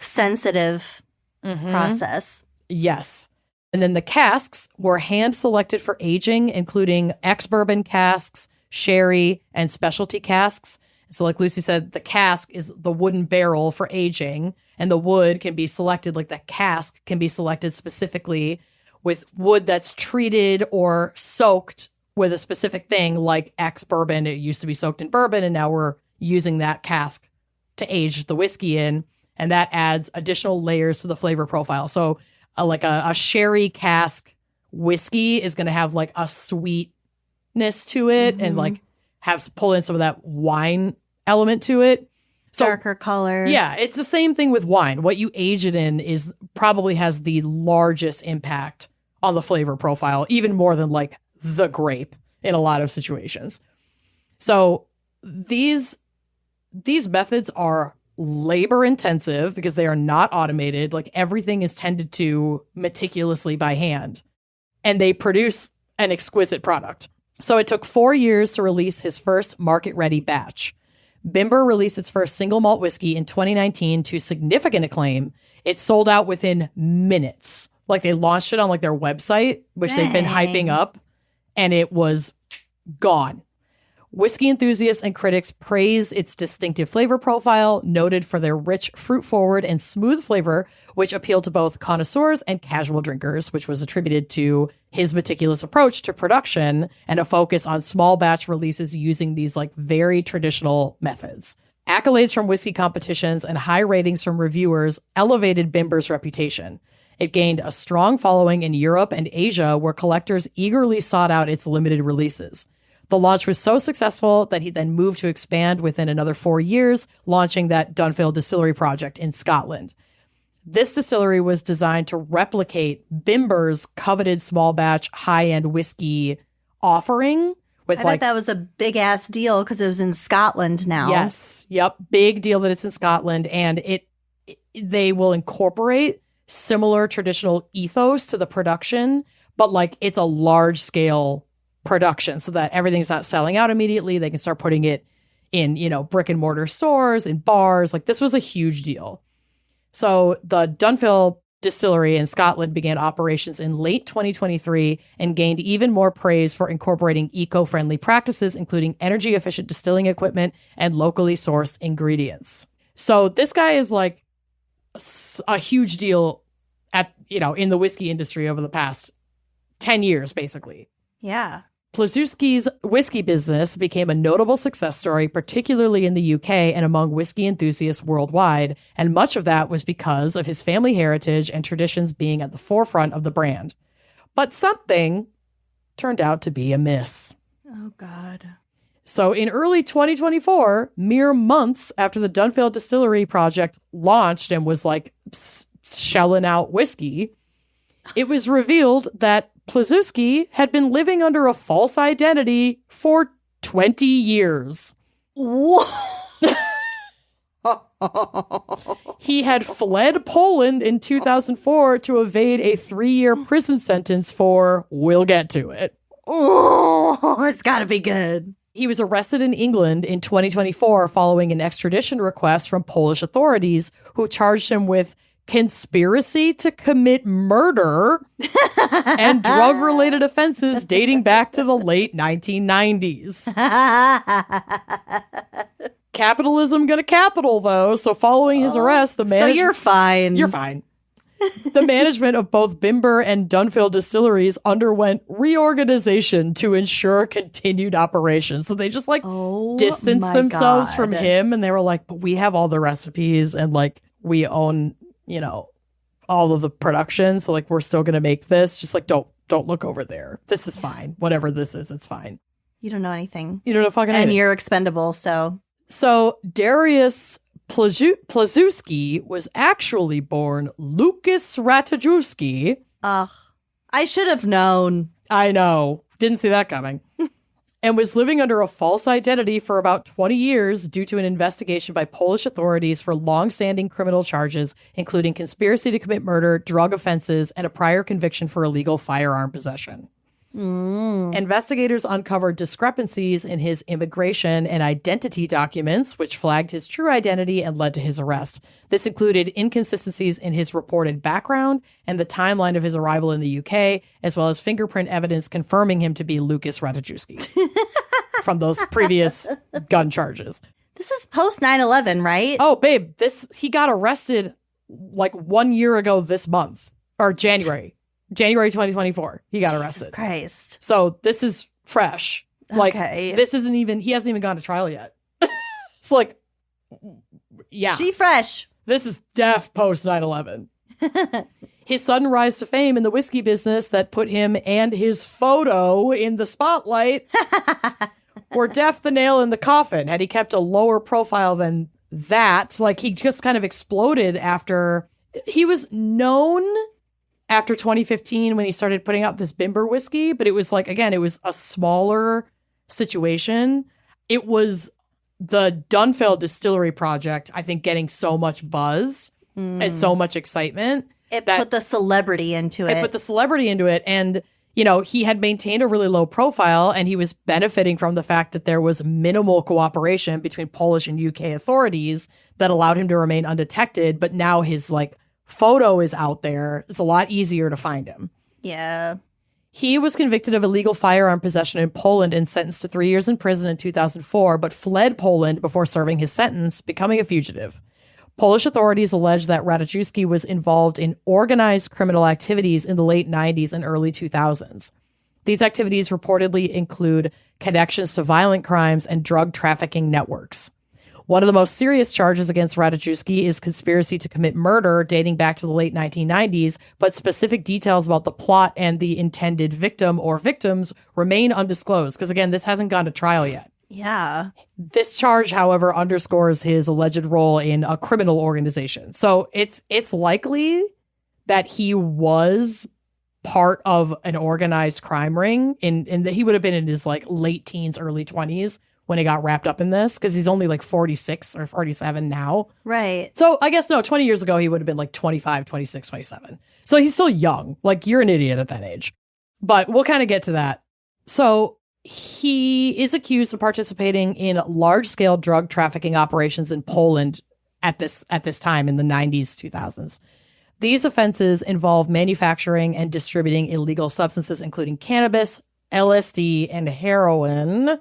sensitive process. Yes. And then the casks were hand selected for aging, including ex-bourbon casks, sherry, and specialty casks. So like Lucy said, the cask is the wooden barrel for aging, and the wood can be selected, like the cask can be selected specifically with wood that's treated or soaked with a specific thing, like ex-bourbon. It used to be soaked in bourbon, and now we're using that cask to age the whiskey in, and that adds additional layers to the flavor profile. So like a sherry cask whiskey is going to have like a sweetness to it and like pull in some of that wine element to it. So, darker color. Yeah, it's the same thing with wine. What you age it in probably has the largest impact on the flavor profile, even more than like the grape in a lot of situations. So these methods are labor intensive because they are not automated. Like everything is tended to meticulously by hand, and they produce an exquisite product. So it took 4 years to release his first market-ready batch. Bimber released its first single malt whiskey in 2019 to significant acclaim. It sold out within minutes. Like they launched it on like their website, which they've been hyping up, and it was gone. Whiskey enthusiasts and critics praise its distinctive flavor profile, noted for their rich, fruit-forward, and smooth flavor, which appealed to both connoisseurs and casual drinkers, which was attributed to his meticulous approach to production and a focus on small batch releases using these like very traditional methods. Accolades from whiskey competitions and high ratings from reviewers elevated Bimber's reputation. It gained a strong following in Europe and Asia, where collectors eagerly sought out its limited releases. The launch was so successful that he then moved to expand within another 4 years, launching that Dunfield Distillery project in Scotland. This distillery was designed to replicate Bimber's coveted small batch high-end whiskey offering. I bet that was a big-ass deal because it was in Scotland now. Yes. Yep. Big deal that it's in Scotland. And they will incorporate similar traditional ethos to the production, but like it's a large-scale production so that everything's not selling out immediately. They can start putting it in, brick and mortar stores, in bars. Like this was a huge deal. So the Dunfield Distillery in Scotland began operations in late 2023 and gained even more praise for incorporating eco-friendly practices, including energy-efficient distilling equipment and locally sourced ingredients. So this guy is like a huge deal in the whiskey industry over the past 10 years, basically. Yeah. Plazuski's whiskey business became a notable success story, particularly in the UK and among whiskey enthusiasts worldwide, and much of that was because of his family heritage and traditions being at the forefront of the brand. But something turned out to be amiss. Oh, God. So in early 2024, mere months after the Dunfield Distillery project launched and was like shelling out whiskey, it was revealed that Plazuski had been living under a false identity for 20 years. Whoa. He had fled Poland in 2004 to evade a 3-year prison sentence for, we'll get to it. Oh, it's got to be good. He was arrested in England in 2024 following an extradition request from Polish authorities who charged him with conspiracy to commit murder and drug-related offenses dating back to the late 1990s. Capitalism gonna capital, though, so following his arrest, the management... So you're fine. You're fine. The management of both Bimber and Dunfield distilleries underwent reorganization to ensure continued operations. So they just distanced themselves from him, and they were like, but we have all the recipes and we own, all of the production. So we're still going to make this. Just don't look over there. This is fine. Whatever this is, it's fine. You don't know anything. You don't know fucking anything. And you're expendable, so. So Darius Plazi was actually born Lucas Ratajewski. Ugh. I should have known. I know. Didn't see that coming. And was living under a false identity for about 20 years due to an investigation by Polish authorities for long-standing criminal charges, including conspiracy to commit murder, drug offenses, and a prior conviction for illegal firearm possession. Investigators uncovered discrepancies in his immigration and identity documents, which flagged his true identity and led to his arrest. This included inconsistencies in his reported background and the timeline of his arrival in the UK, as well as fingerprint evidence confirming him to be Lucas Ratajewski from those previous gun charges. This is post 9/11, right? Oh, babe, he got arrested 1 year ago this month, or January 2024, he got arrested. Jesus Christ. So this is fresh. Okay. This isn't even, he hasn't even gone to trial yet. It's yeah. She fresh. This is def post 9/11. His sudden rise to fame in the whiskey business that put him and his photo in the spotlight were def the nail in the coffin. Had he kept a lower profile than that, he just kind of exploded after he was known after 2015 when he started putting out this Bimber whiskey, but it was again, it was a smaller situation. It was the Dunfield distillery project, I think, getting so much buzz and so much excitement. It put the celebrity into it. It put the celebrity into it. And, he had maintained a really low profile, and he was benefiting from the fact that there was minimal cooperation between Polish and UK authorities that allowed him to remain undetected. But now his photo is out there. It's a lot easier to find him. Yeah. He was convicted of illegal firearm possession in Poland and sentenced to 3 years in prison in 2004, but fled Poland before serving his sentence, becoming a fugitive. Polish authorities allege that Ratajewski was involved in organized criminal activities in the late 90s and early 2000s. These activities reportedly include connections to violent crimes and drug trafficking networks. One of the most serious charges against Ratajewski is conspiracy to commit murder dating back to the late 1990s, but specific details about the plot and the intended victim or victims remain undisclosed, because again, this hasn't gone to trial yet. Yeah. This charge, however, underscores his alleged role in a criminal organization. So it's likely that he was part of an organized crime ring, in that he would have been in his late teens, early 20s. When he got wrapped up in this, because he's only 46 or 47 now. Right. So I guess, no, 20 years ago, he would have been 25, 26, 27. So he's still young. You're an idiot at that age. But we'll kind of get to that. So he is accused of participating in large-scale drug trafficking operations in Poland at this time in the 90s, 2000s. These offenses involve manufacturing and distributing illegal substances, including cannabis, LSD, and heroin,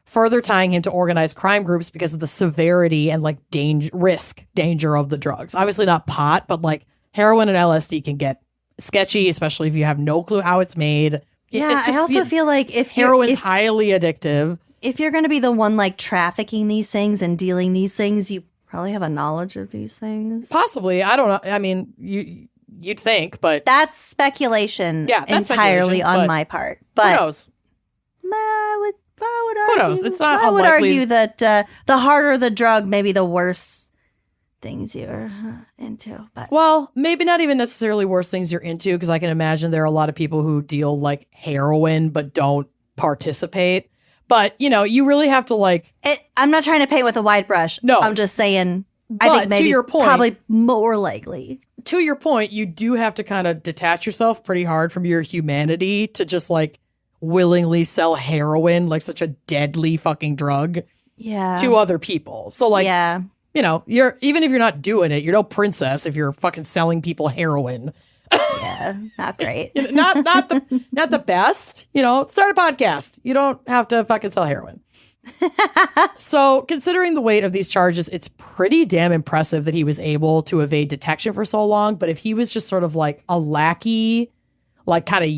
further tying him to organized crime groups because of the severity and danger of the drugs. Obviously not pot, but heroin and LSD can get sketchy, especially if you have no clue how it's made. Yeah, I also feel if heroin's highly addictive. If you're going to be the one trafficking these things and dealing these things, you probably have a knowledge of these things. Possibly. I don't know. I mean, you'd think, but that's speculation. Yeah, that's entirely on my part. But who knows? I would argue, who knows? It's not I would unlikely. argue that the harder the drug, maybe the worse things you're into. But well, maybe not even necessarily worse things you're into, because I can imagine there are a lot of people who deal heroin but don't participate. But, you really have to I'm not trying to paint with a wide brush. No. I'm just saying But I think maybe to your point, probably more likely. To your point, you do have to kind of detach yourself pretty hard from your humanity to just like willingly sell heroin, like such a deadly fucking drug, to other people. So like, you know, even if you're not doing it, you're no princess if you're fucking selling people heroin. Yeah, not great. not the best. You know, start a podcast. You don't have to fucking sell heroin. So considering the weight of these charges, it's pretty damn impressive that he was able to evade detection for so long. But if he was just sort of like a lackey, like kind of,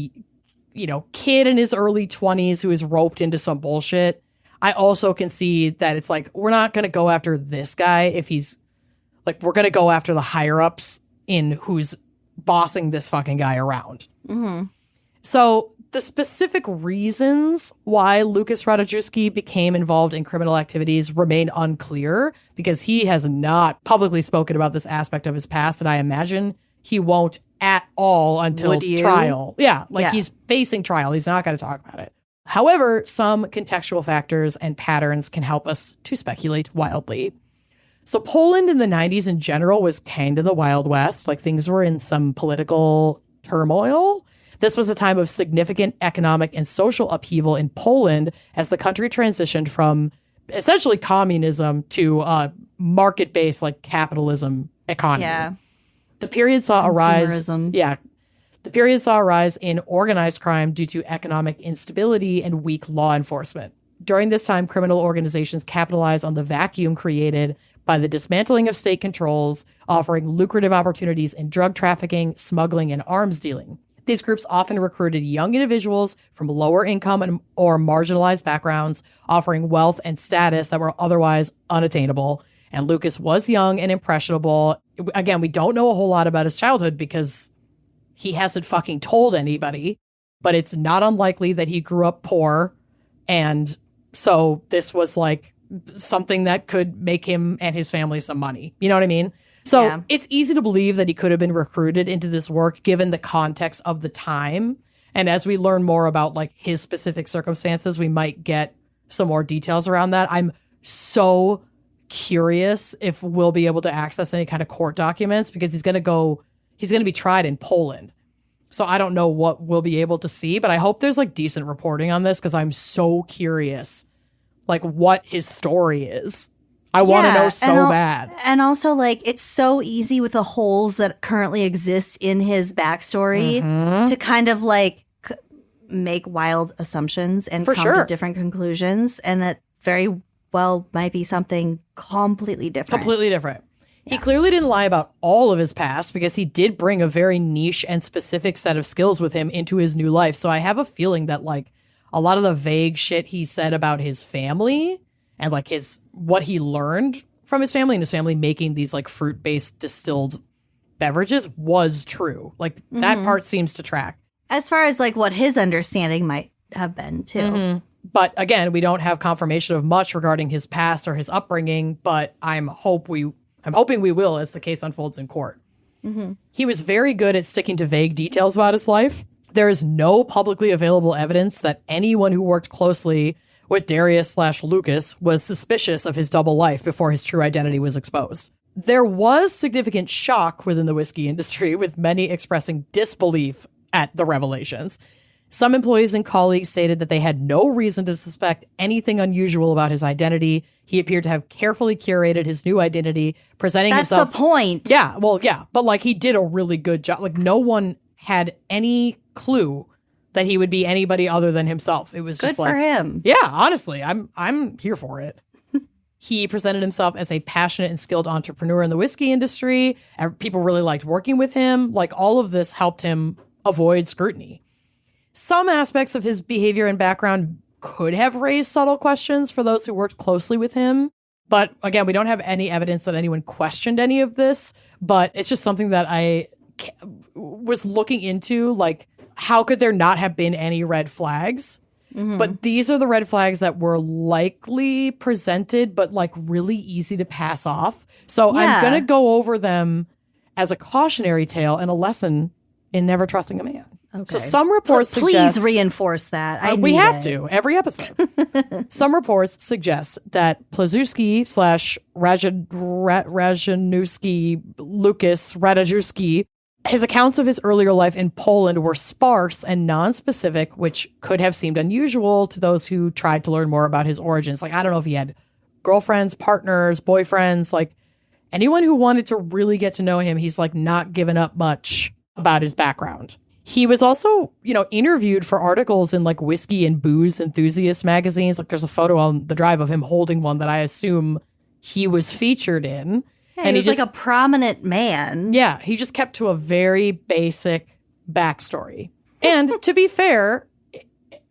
you know, kid in his early 20s who is roped into some bullshit, I also can see that it's like, we're not going to go after this guy if he's like, we're going to go after the higher ups in who's bossing this fucking guy around. Mm-hmm. So the specific reasons why Lucas Ratajkowski became involved in criminal activities remain unclear because he has not publicly spoken about this aspect of his past, and I imagine he won't at all until trial. He's facing trial. He's not going to talk about it. However, some contextual factors and patterns can help us to speculate wildly. So Poland in the 90s in general was kind of the Wild West. Like things were in some political turmoil. This was a time of significant economic and social upheaval in Poland as the country transitioned from essentially communism to market-based like capitalism economy. Yeah. The period saw a rise. Yeah. The period saw a rise in organized crime due to economic instability and weak law enforcement. During this time, criminal organizations capitalized on the vacuum created by the dismantling of state controls, offering lucrative opportunities in drug trafficking, smuggling, and arms dealing. These groups often recruited young individuals from lower income or marginalized backgrounds, offering wealth and status that were otherwise unattainable. And Lucas was young and impressionable. Again, we don't know a whole lot about his childhood because he hasn't fucking told anybody, but it's not unlikely that he grew up poor. And so this was like something that could make him and his family some money. You know what I mean? So it's easy to believe that he could have been recruited into this work given the context of the time. And as we learn more about like his specific circumstances, we might get some more details around that. I'm so curious if we'll be able to access any kind of court documents because he's going to be tried in Poland. So I don't know what we'll be able to see, but I hope there's like decent reporting on this because I'm so curious like what his story is. I want to know so bad. And also, like, it's so easy with the holes that currently exist in his backstory to kind of, like, make wild assumptions and come to different conclusions. And it very well might be something completely different. Yeah. He clearly didn't lie about all of his past because he did bring a very niche and specific set of skills with him into his new life. So I have a feeling that, like, a lot of the vague shit he said about his family and like what he learned from his family and his family making these like fruit-based distilled beverages was true. Like that part seems to track. As far as like what his understanding might have been too. Mm-hmm. But again, we don't have confirmation of much regarding his past or his upbringing, but I'm hoping we will as the case unfolds in court. Mm-hmm. He was very good at sticking to vague details about his life. There is no publicly available evidence that anyone who worked closely with Darius/Lucas was suspicious of his double life before his true identity was exposed. There was significant shock within the whiskey industry, with many expressing disbelief at the revelations. Some employees and colleagues stated that they had no reason to suspect anything unusual about his identity. He appeared to have carefully curated his new identity, presenting himself... That's the point. Yeah, well, yeah. But, like, he did a really good job. Like, no one had any clue that he would be anybody other than himself. It was just good for him. Yeah, honestly, I'm here for it. He presented himself as a passionate and skilled entrepreneur in the whiskey industry. And people really liked working with him. Like, all of this helped him avoid scrutiny. Some aspects of his behavior and background could have raised subtle questions for those who worked closely with him. But again, we don't have any evidence that anyone questioned any of this. But it's just something that I was looking into, like, how could there not have been any red flags? Mm-hmm. But these are the red flags that were likely presented, but like really easy to pass off. So I'm going to go over them as a cautionary tale and a lesson in never trusting a man. Okay. So some reports Please suggest... reinforce that. we have to, every episode. Some reports suggest that Plazuski / Rajanowski Lucas Radajewski, his accounts of his earlier life in Poland were sparse and non-specific, which could have seemed unusual to those who tried to learn more about his origins. Like, I don't know if he had girlfriends, partners, boyfriends, like anyone who wanted to really get to know him, he's like not given up much about his background. He was also, interviewed for articles in like whiskey and booze enthusiast magazines. Like there's a photo on the drive of him holding one that I assume he was featured in. Yeah, and he was like a prominent man. Yeah, he just kept to a very basic backstory. And to be fair,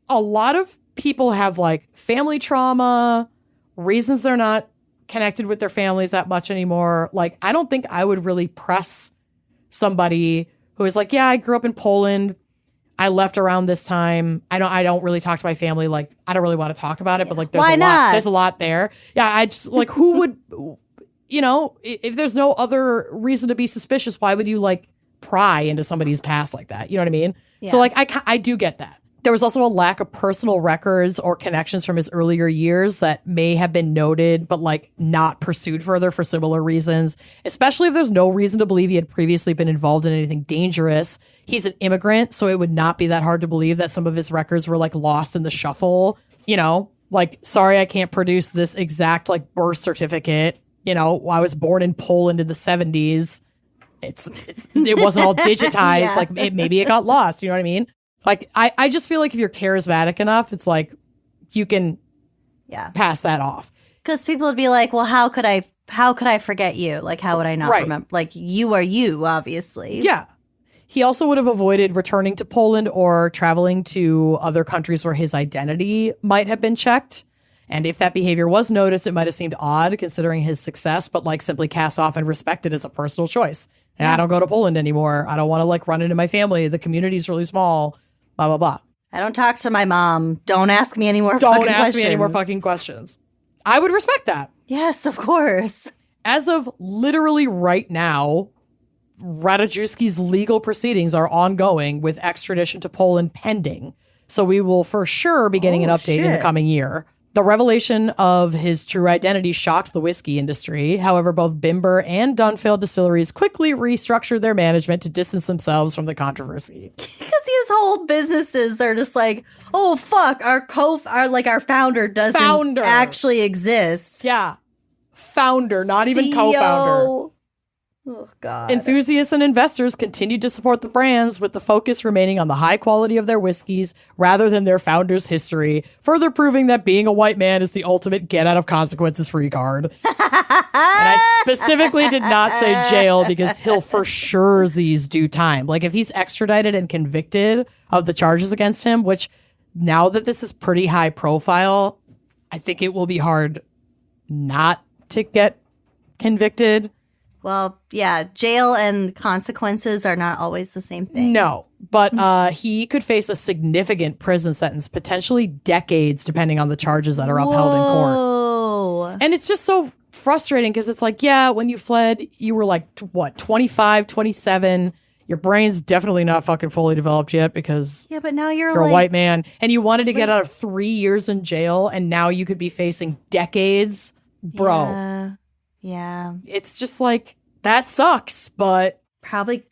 a lot of people have like family trauma, reasons they're not connected with their families that much anymore. Like, I don't think I would really press somebody who is like, yeah, I grew up in Poland. I left around this time. I don't really talk to my family. Like, I don't really want to talk about it, but like, there's a lot there. Yeah. I just like, who would, if there's no other reason to be suspicious, why would you like pry into somebody's past like that? You know what I mean? Yeah. So like, I do get that. There was also a lack of personal records or connections from his earlier years that may have been noted, but like not pursued further for similar reasons, especially if there's no reason to believe he had previously been involved in anything dangerous. He's an immigrant, so it would not be that hard to believe that some of his records were like lost in the shuffle, like, sorry, I can't produce this exact like birth certificate. I was born in Poland in the 70s. It wasn't all digitized. Yeah. Like maybe it got lost. You know what I mean? Like, I just feel like if you're charismatic enough, it's like you can pass that off. Because people would be like, well, how could I forget you? Like, how would I not remember? Like, you are you, obviously. Yeah. He also would have avoided returning to Poland or traveling to other countries where his identity might have been checked. And if that behavior was noticed, it might have seemed odd considering his success, but like simply cast off and respected as a personal choice. And I don't go to Poland anymore. I don't want to like run into my family. The community's really small. Blah, blah, blah. I don't talk to my mom. Don't ask me any more fucking questions. Don't ask me any more fucking questions. I would respect that. Yes, of course. As of literally right now, Radajewski's legal proceedings are ongoing with extradition to Poland pending. So we will for sure be getting an update in the coming year. The revelation of his true identity shocked the whiskey industry. However, both Bimber and Dunfield distilleries quickly restructured their management to distance themselves from the controversy. Because his whole businesses, they're just like, oh, fuck, our founder doesn't actually exist. Yeah. Founder, not even co-founder. Oh, God. Enthusiasts and investors continued to support the brands, with the focus remaining on the high quality of their whiskeys rather than their founder's history, further proving that being a white man is the ultimate get-out-of-consequences-free card. And I specifically did not say jail because he'll for sure do time. Like, if he's extradited and convicted of the charges against him, which now that this is pretty high profile, I think it will be hard not to get convicted. Well, yeah, jail and consequences are not always the same thing. No, but he could face a significant prison sentence, potentially decades, depending on the charges that are upheld in court. And it's just so frustrating because it's like, yeah, when you fled, you were like, 25, 27. Your brain's definitely not fucking fully developed yet because but now you're a white man. And you wanted to get out of 3 years in jail, and now you could be facing decades. Bro. Yeah. It's just like, that sucks, but... Probably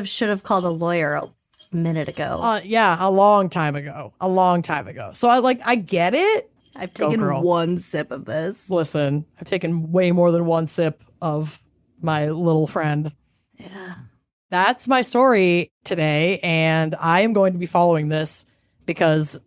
should have called a lawyer a minute ago. A long time ago. So I get it. I've taken one sip of this. Listen, I've taken way more than one sip of my little friend. Yeah. That's my story today, and I am going to be following this because...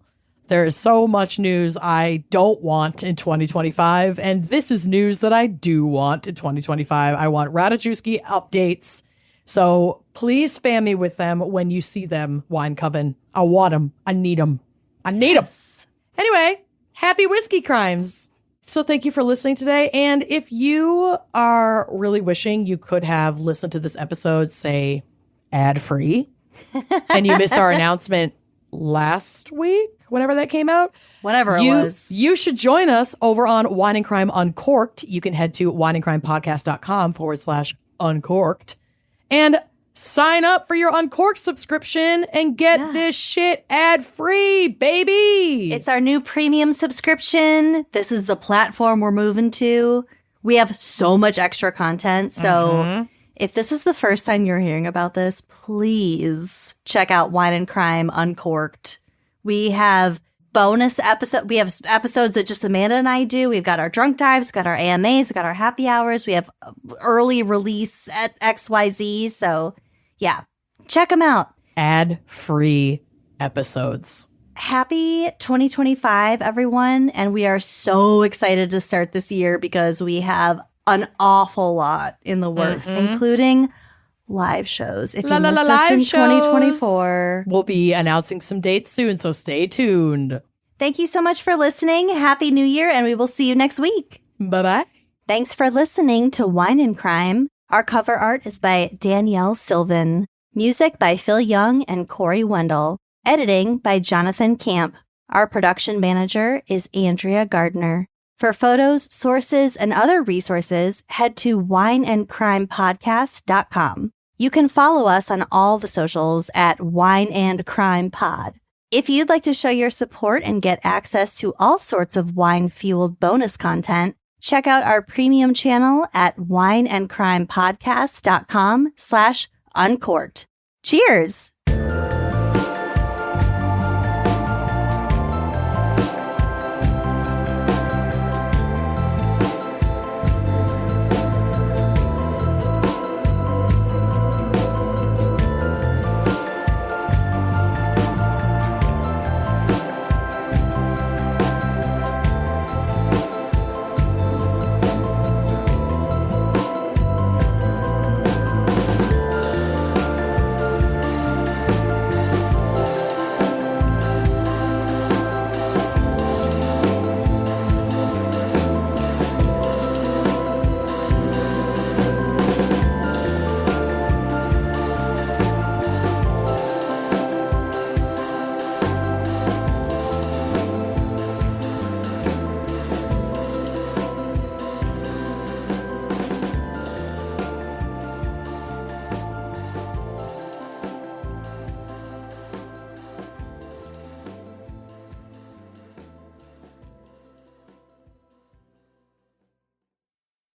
there is so much news I don't want in 2025, and this is news that I do want in 2025. I want Radajewski updates, so please spam me with them when you see them, Wine Coven. I want them. I need them. Anyway, happy whiskey crimes. So thank you for listening today, and if you are really wishing you could have listened to this episode, say, ad-free, and you missed our announcement last week, whenever that came out. Whatever it was. You should join us over on Wine and Crime Uncorked. You can head to wineandcrimepodcast.com/uncorked. And sign up for your Uncorked subscription and get this shit ad-free, baby. It's our new premium subscription. This is the platform we're moving to. We have so much extra content. So if this is the first time you're hearing about this, please check out Wine and Crime Uncorked. We have bonus episodes. We have episodes that just Amanda and I do. We've got our drunk dives, we've got our AMAs, we've got our happy hours. We have early release at XYZ. So yeah, check them out. Ad-free episodes. Happy 2025, everyone. And we are so excited to start this year because we have an awful lot in the works, including live shows. If you missed us in 2024. We'll be announcing some dates soon, so stay tuned. Thank you so much for listening. Happy New Year, and we will see you next week. Bye-bye. Thanks for listening to Wine and Crime. Our cover art is by Danielle Sylvan. Music by Phil Young and Corey Wendell. Editing by Jonathan Camp. Our production manager is Andrea Gardner. For photos, sources, and other resources, head to wineandcrimepodcast.com. You can follow us on all the socials at Wine and Crime Pod. If you'd like to show your support and get access to all sorts of wine-fueled bonus content, check out our premium channel at wineandcrimepodcast.com/uncorked. Cheers!